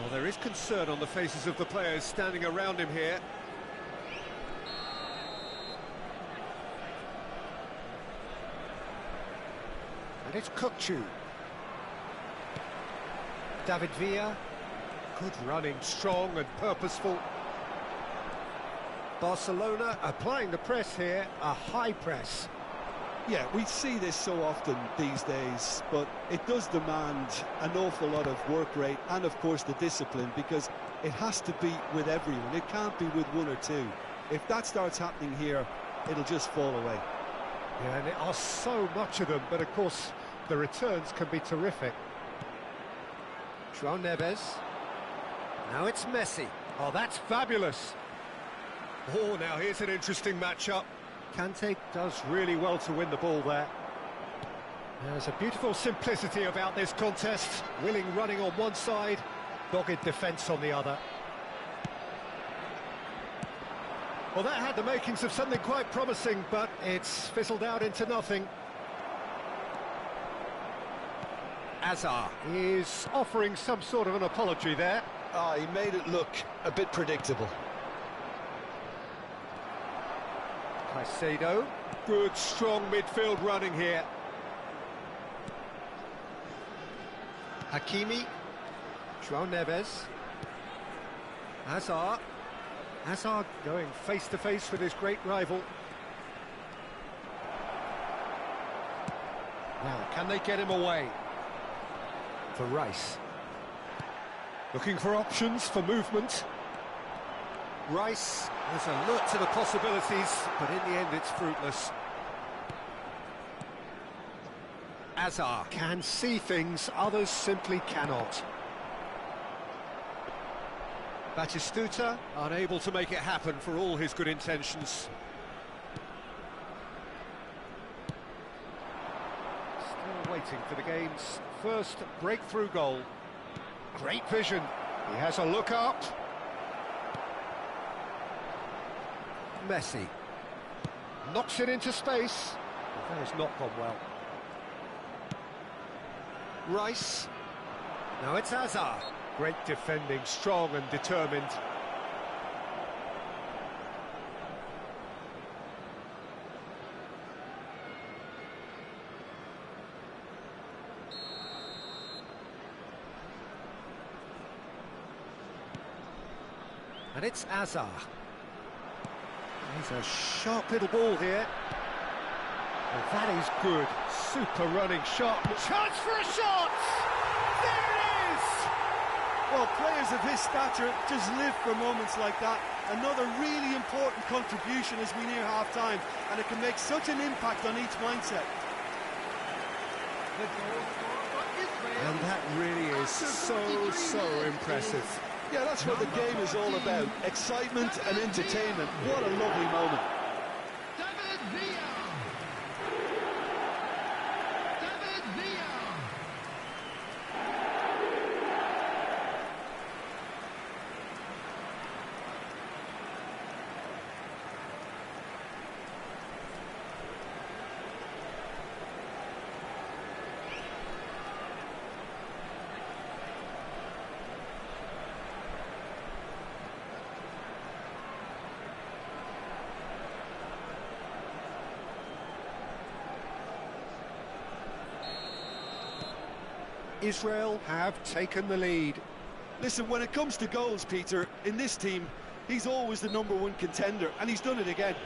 Well, there is concern on the faces of the players standing around him here. And it's Kukçu. David Villa. Good running, strong and purposeful. Barcelona applying the press here, a high press. Yeah, we see this so often these days, but it does demand an awful lot of work rate and, of course, the discipline, because it has to be with everyone. It can't be with one or two. If that starts happening here, it'll just fall away. Yeah, and there are so much of them, but of course, the returns can be terrific. João Neves. Now it's Messi. Oh, that's fabulous. Oh, now here's an interesting matchup. Kante does really well to win the ball there. There's a beautiful simplicity about this contest. Willing running on one side, dogged defence on the other. Well, that had the makings of something quite promising, but it's fizzled out into nothing. Hazard is offering some sort of an apology there. He made it look a bit predictable. Caicedo, good strong midfield running here. Hakimi, João Neves, Hazard. Hazard going face to face with his great rival. Now, can they get him away? For Rice. Looking for options for movement. Rice has a look to the possibilities, but in the end it's fruitless. Hazard can see things others simply cannot. Batistuta unable to make it happen for all his good intentions. Still waiting for the game's first breakthrough goal. Great vision. He has a look up. Messi knocks it into space. That has not gone well. Rice. Now it's Hazard. Great defending, strong and determined. And it's Hazard. He's a sharp little ball here. Well, that is good. Super running shot. Chance for a shot! There it is! Well, players of his stature just live for moments like that. Another really important contribution as we near half-time, and it can make such an impact on each mindset. And that really is so impressive. Yeah, that's what the game is all about. Excitement and entertainment. What a lovely moment. David Villa. David Villa. Israel have taken the lead. Listen, when it comes to goals, Peter, in this team, he's always the #1 contender, and he's done it again.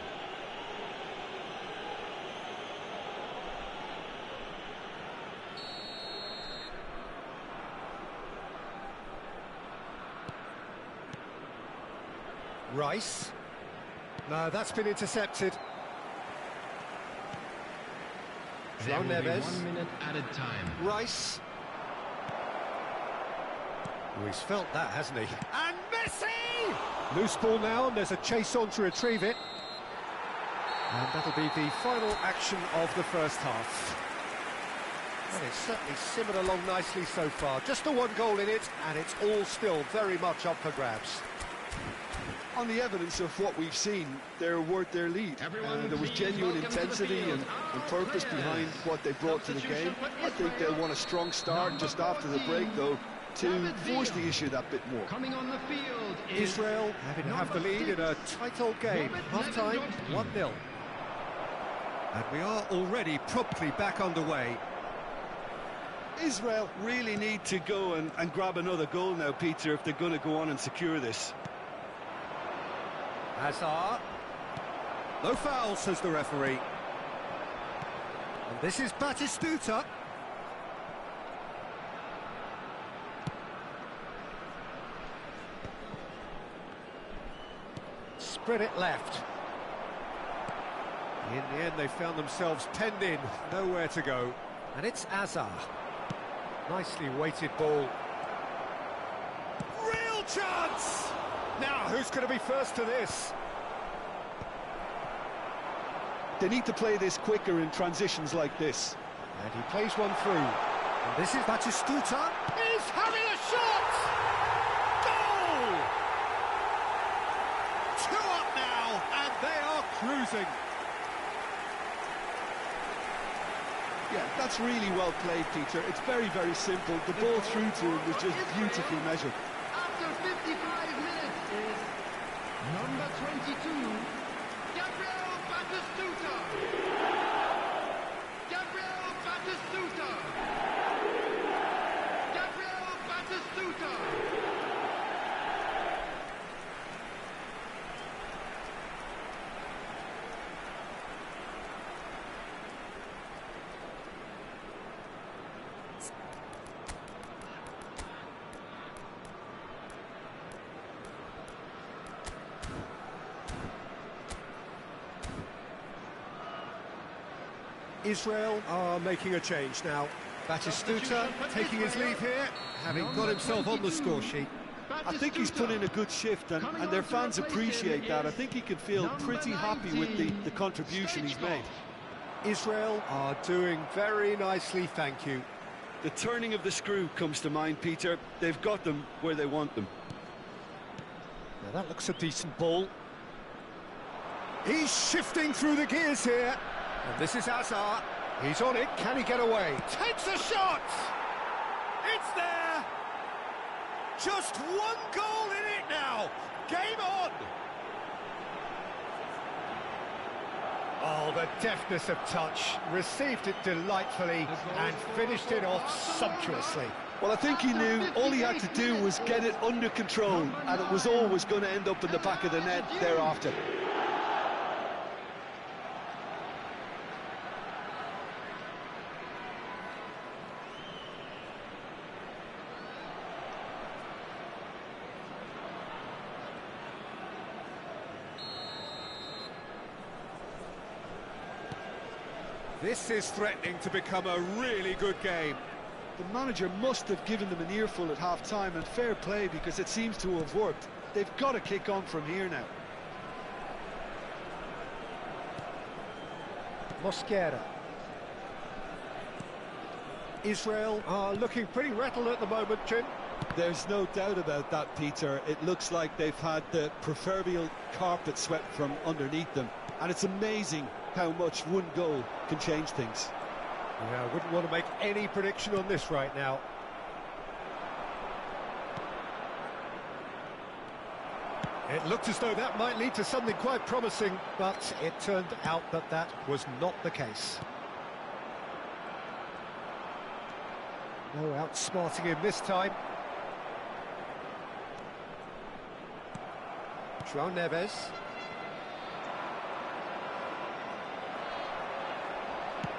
Rice. No, that's been intercepted. There will be Neves. 1 minute added time. Rice. Oh, he's felt that, hasn't he? And Messi! Loose ball now, and there's a chase on to retrieve it. And that'll be the final action of the first half. And it's certainly simmered along nicely so far. Just the one goal in it, and it's all still very much up for grabs. On the evidence of what we've seen, they're worth their lead. There was genuine intensity and purpose behind what they brought to the game. I think they'll want a strong start just after the break, though, to force the issue that bit more. Coming on the field is Israel having to have the lead in a tight old game. Half-time, 1-0. And we are already promptly back underway. Israel really need to go and grab another goal now, Peter, if they're going to go on and secure this. Hazard. No foul, says the referee. And this is Batistuta. Spread it left. In the end, they found themselves penned in, nowhere to go. And it's Hazard. Nicely weighted ball. Real chance! Now, who's going to be first to this? They need to play this quicker in transitions like this. And he plays one through. And this is Batistuta. He's having a shot! Goal! 2 up now, and they are cruising. Yeah, that's really well played, Peter. It's very, very simple. The ball through to him was just beautifully measured. after 55 minutes is number 22, Gabriel Batistuta. Gabriel Batistuta. Gabriel Batistuta. Israel are making a change now. Batistuta taking his leave here, having got himself on the score sheet. I think he's put in a good shift, and their fans appreciate that. I think he can feel pretty happy with the contribution he's made. Israel are doing very nicely, thank you. The turning of the screw comes to mind, Peter. They've got them where they want them. Now that looks a decent ball. He's shifting through the gears here. And this is Hazard. He's on it. Can he get away? Takes a shot! It's there! Just one goal in it now. Game on! Oh, the deftness of touch. Received it delightfully and finished it off sumptuously. Well, I think he knew all he had to do was get it under control, and it was always going to end up in the back of the net thereafter. This is threatening to become a really good game. The manager must have given them an earful at half-time, and fair play, because it seems to have worked. They've got to kick on from here now. Mosquera. Israel are looking pretty rattled at the moment, Jim. There's no doubt about that, Peter. It looks like they've had the proverbial carpet swept from underneath them. And it's amazing how much one goal can change things. Yeah, I wouldn't want to make any prediction on this right now. It looked as though that might lead to something quite promising, but it turned out that that was not the case. No outsmarting him this time. João Neves.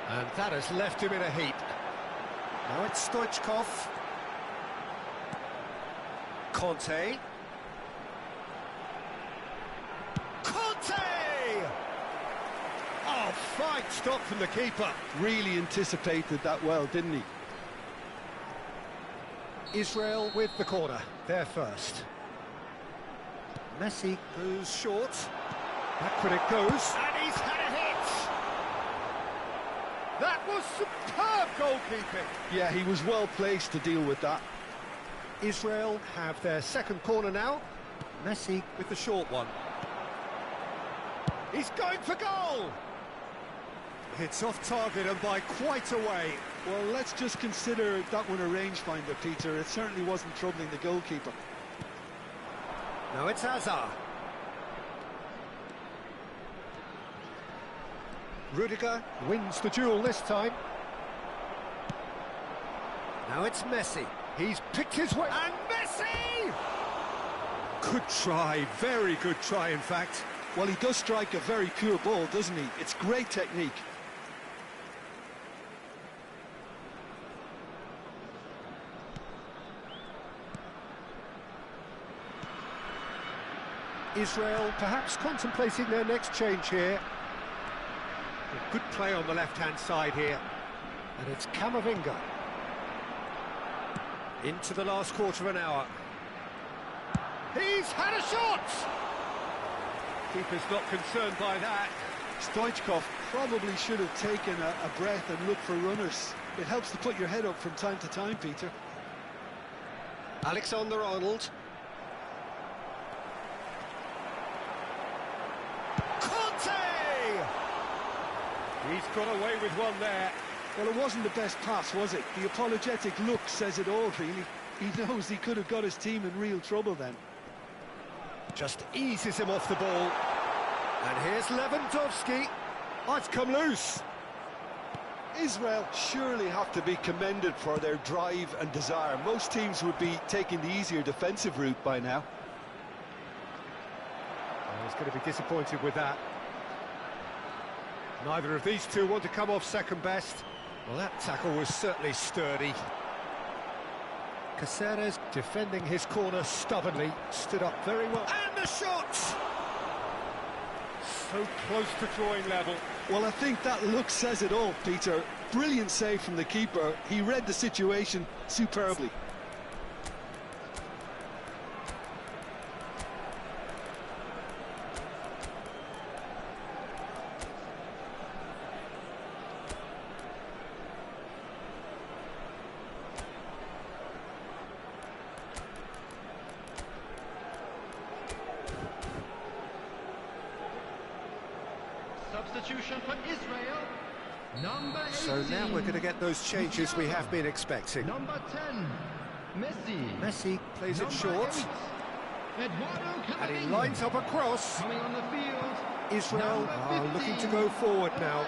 And that has left him in a heap. Now it's Stoichkov. Conte. Oh, fine stop from the keeper. Really anticipated that well, didn't he? Israel with the corner, there first. Messi goes short. Backward it goes. And he's had a hit! That was superb goalkeeping. Yeah, he was well placed to deal with that. Israel have their second corner now. Messi with the short one. He's going for goal! It's off target and by quite a way. Well, let's just consider that one a rangefinder, Peter. It certainly wasn't troubling the goalkeeper. Now it's Hazard. Rudiger wins the duel this time. Now it's Messi. He's picked his way. And Messi! Good try, very good try, in fact. Well, he does strike a very pure ball, doesn't he? It's great technique. Israel perhaps contemplating their next change here. A good play on the left-hand side here. And it's Camavinga. Into the last quarter of an hour. He's had a shot! Keeper's not concerned by that. Stoichkov probably should have taken a breath and looked for runners. It helps to put your head up from time to time, Peter. Alexander-Arnold. He's got away with one there. Well, it wasn't the best pass, was it? The apologetic look says it all, really. He knows he could have got his team in real trouble then. Just eases him off the ball. And here's Lewandowski. Oh, it's come loose. Israel surely have to be commended for their drive and desire. Most teams would be taking the easier defensive route by now. Oh, he's going to be disappointed with that. Neither of these two want to come off second best. Well, that tackle was certainly sturdy. Caceres defending his corner stubbornly, stood up very well. And the shot! So close to drawing level. Well, I think that look says it all, Peter. Brilliant save from the keeper. He read the situation superbly. Substitution for Israel. Number 18. So now we're going to get those changes we have been expecting. Number 10, Messi. Messi plays it short. 8, Eduardo And he Camavinga. lines up a cross. Coming on the field. Israel Number are 15, looking to go forward now.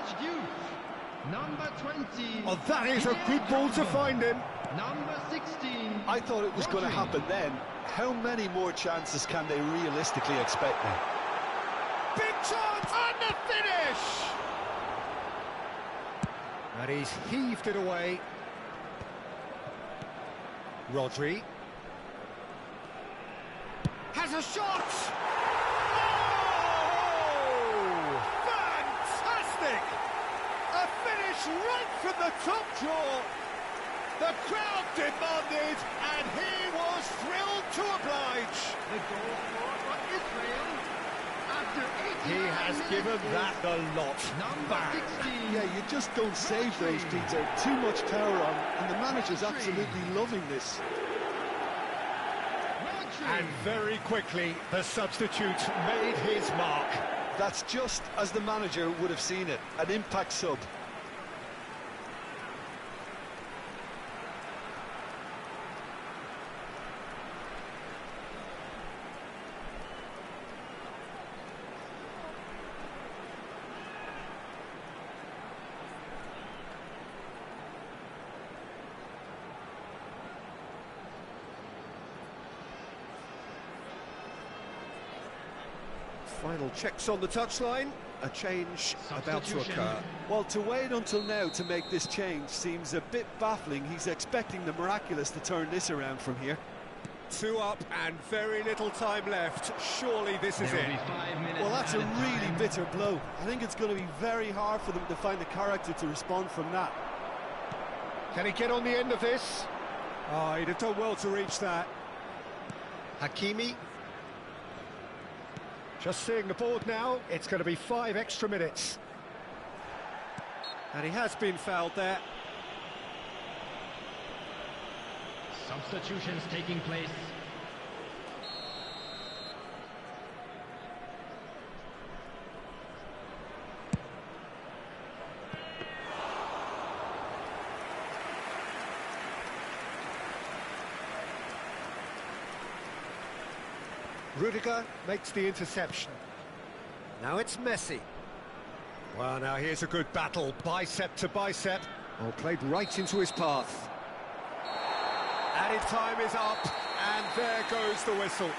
Number 20. Oh, that is a good ball to find him. Number 16. I thought it was going to Rodri. happen then. How many more chances can they realistically expect now? Big chance and the finish! And he's heaved it away. Rodri has a shot! Oh! Fantastic! A finish right from the top draw. The crowd demanded, and he was thrilled to oblige. The goal scored for Israel. After 89 He has minutes. given that the lot Number back. 16. Yeah, you just don't save those, Peter. Too much power on, and the manager's absolutely loving this. Rodri. And very quickly, the substitute made his mark. That's just as the manager would have seen it, an impact sub. Final checks on the touchline. A change about to occur. Well, to wait until now to make this change seems a bit baffling. He's expecting the miraculous to turn this around from here. 2 up and very little time left. Surely this is it. Well, that's a really bitter blow. I think it's going to be very hard for them to find the character to respond from that. Can he get on the end of this? Oh, he'd have done well to reach that. Hakimi. Just seeing the board now, it's going to be 5 extra minutes. And he has been fouled there. Substitutions taking place. Rudiger makes the interception. Now it's Messi. Well, now here's a good battle, bicep to bicep. Oh, played right into his path. Added time is up, and there goes the whistle.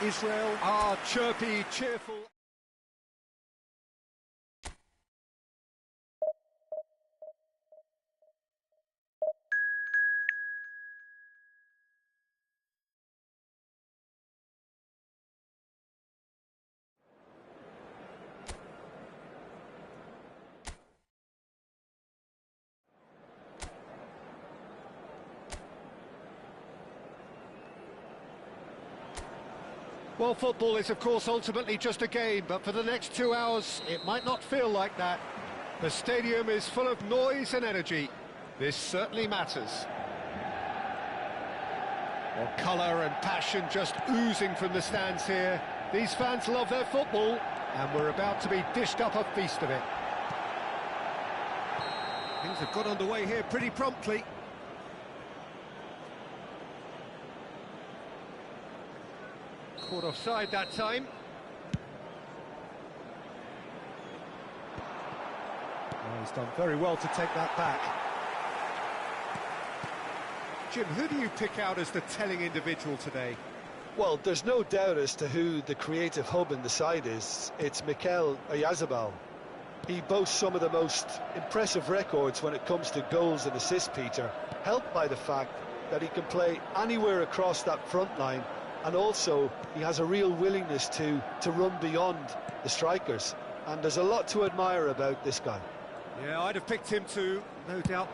Israel are chirpy, cheerful. Well, football is, of course, ultimately just a game, but for the next 2 hours, it might not feel like that. The stadium is full of noise and energy. This certainly matters. Well, colour and passion just oozing from the stands here. These fans love their football, and we're about to be dished up a feast of it. Things have got underway here pretty promptly. Caught offside that time. Oh, he's done very well to take that back. Jim, who do you pick out as the telling individual today? Well, there's no doubt as to who the creative hub in the side is. It's Mikel Oyarzabal. He boasts some of the most impressive records when it comes to goals and assists, Peter, helped by the fact that he can play anywhere across that front line. And also, he has a real willingness to run beyond the strikers. And there's a lot to admire about this guy. Yeah, I'd have picked him too, no doubt.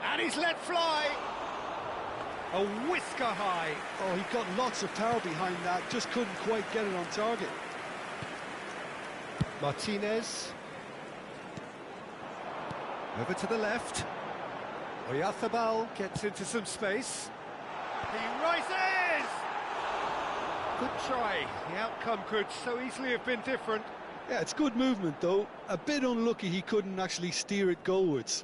And he's let fly! A whisker high. Oh, he got lots of power behind that, just couldn't quite get it on target. Martinez. Over to the left. Oyarzabal gets into some space. He rises! Good try. The outcome could so easily have been different. Yeah, it's good movement, though. A bit unlucky he couldn't actually steer it goalwards.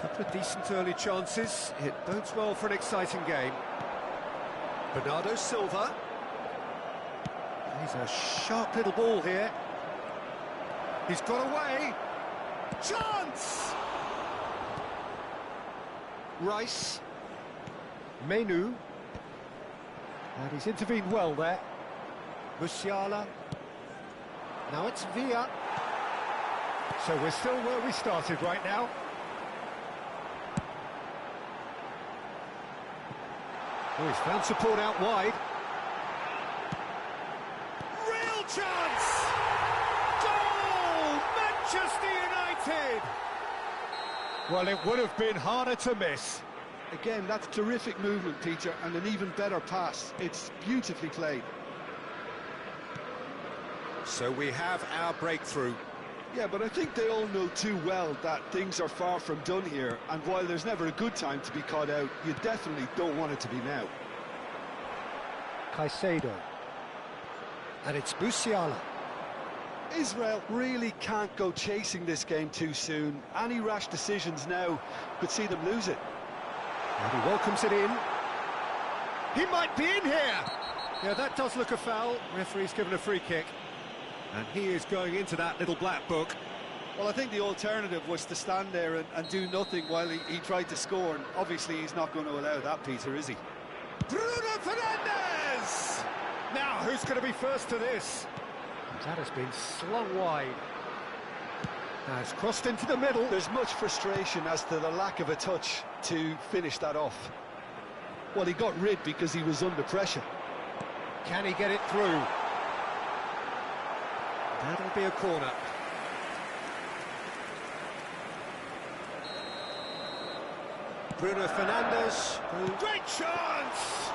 Couple of decent early chances. It bodes well for an exciting game. Bernardo Silva. He's a sharp little ball here. He's got away. Chance! Rice. Menu. And he's intervened well there. Musiala. Now it's Villa. So we're still where we started right now. Oh, he's found support out wide. Real chance! Goal! Manchester United! Well, it would have been harder to miss. Again, that's terrific movement, Peter, and an even better pass. It's beautifully played. So we have our breakthrough. Yeah, but I think they all know too well that things are far from done here, and while there's never a good time to be caught out, you definitely don't want it to be now. Caicedo. And it's Musiala. Israel really can't go chasing this game too soon. Any rash decisions now could see them lose it. And he welcomes it in. He might be in here! Yeah, that does look a foul. Referee's given a free kick. And he is going into that little black book. Well, I think the alternative was to stand there and do nothing while he tried to score, and obviously he's not going to allow that, Peter, is he? Bruno Fernandes! Now, who's going to be first to this? That has been slung wide. Now it's crossed into the middle. There's much frustration as to the lack of a touch to finish that off. Well, he got rid because he was under pressure. Can he get it through? That'll be a corner. Bruno Fernandes. Great chance!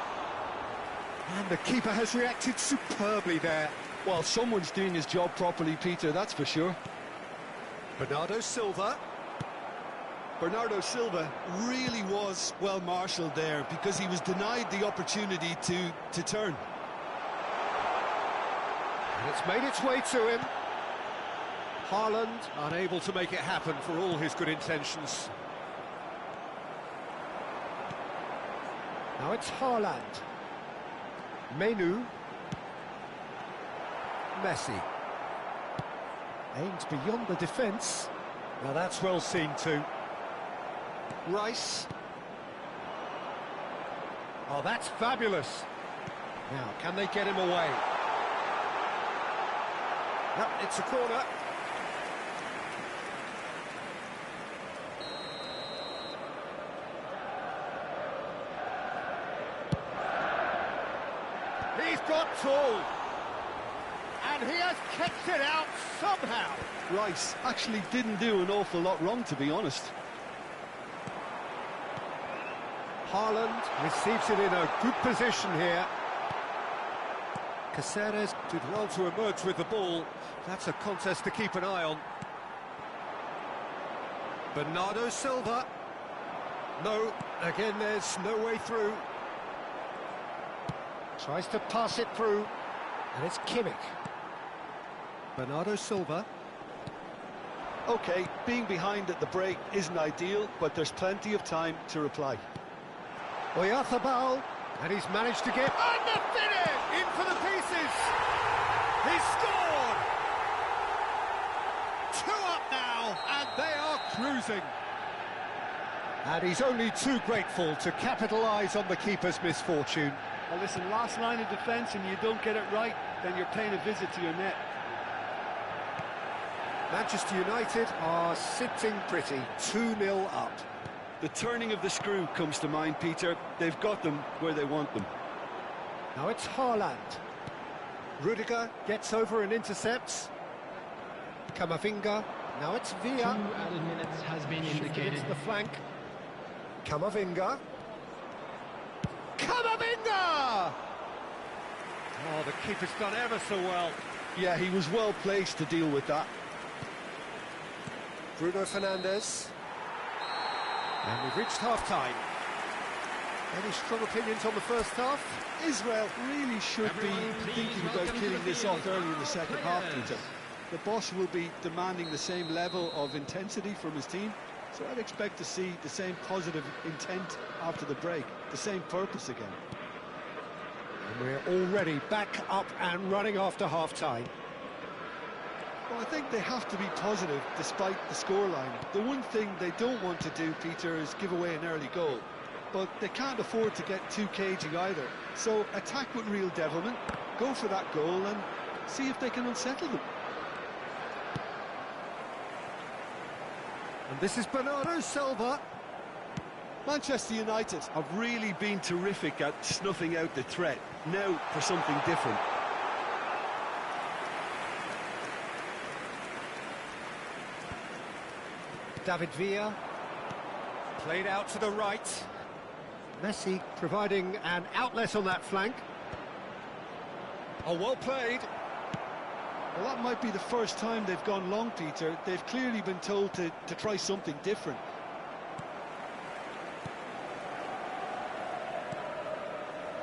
And the keeper has reacted superbly there. Well, someone's doing his job properly, Peter, that's for sure. Bernardo Silva. Bernardo Silva really was well marshalled there because he was denied the opportunity to turn. And it's made its way to him. Haaland unable to make it happen for all his good intentions. Now it's Haaland. Menu. Messi. Aims beyond the defence. Now that's well seen too. Rice. Oh, that's fabulous. Now, can they get him away? No, it's a corner. He's got tall. And he has kept it out somehow. Rice actually didn't do an awful lot wrong, to be honest. Haaland receives it in a good position here. Caceres did well to emerge with the ball. That's a contest to keep an eye on. Bernardo Silva. No, again there's no way through. Tries to pass it through, and it's Kimmich. Bernardo Silva. OK, being behind at the break isn't ideal, but there's plenty of time to reply. Oyarzábal, and he's managed to get... And the finish! In for the pieces! He's scored! 2 up now, and they are cruising. And he's only too grateful to capitalise on the keeper's misfortune. Well, listen, last line of defence and you don't get it right, then you're paying a visit to your net. Manchester United are sitting pretty, 2-0 up. The turning of the screw comes to mind, Peter. They've got them where they want them. Now it's Haaland. Rudiger gets over and intercepts. Camavinga. Now it's Villa. 2 added minutes has been indicated. It's the flank. Camavinga. Camavinga! Oh, the keeper's done ever so well. Yeah, he was well placed to deal with that. Bruno Fernandes. And we've reached half-time. Any strong opinions on the first half? Israel really should be thinking about killing this off early in the second half, Peter. The boss will be demanding the same level of intensity from his team, so I'd expect to see the same positive intent after the break, the same purpose again. And we're already back up and running after half-time. Well, I think they have to be positive despite the scoreline. The one thing they don't want to do, Peter, is give away an early goal. But they can't afford to get too cagey either. So attack with real devilment, go for that goal and see if they can unsettle them. And this is Bernardo Silva. Manchester United have really been terrific at snuffing out the threat. Now for something different. David Villa. Played out to the right. Messi providing an outlet on that flank. Oh, well played. Well, that might be the first time they've gone long, Peter. They've clearly been told to try something different.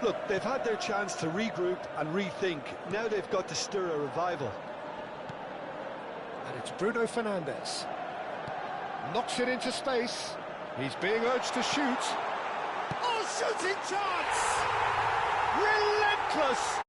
Look, they've had their chance to regroup and rethink. Now they've got to stir a revival. And it's Bruno Fernandes. Knocks it into space. He's being urged to shoot. Oh, shooting chance! Relentless!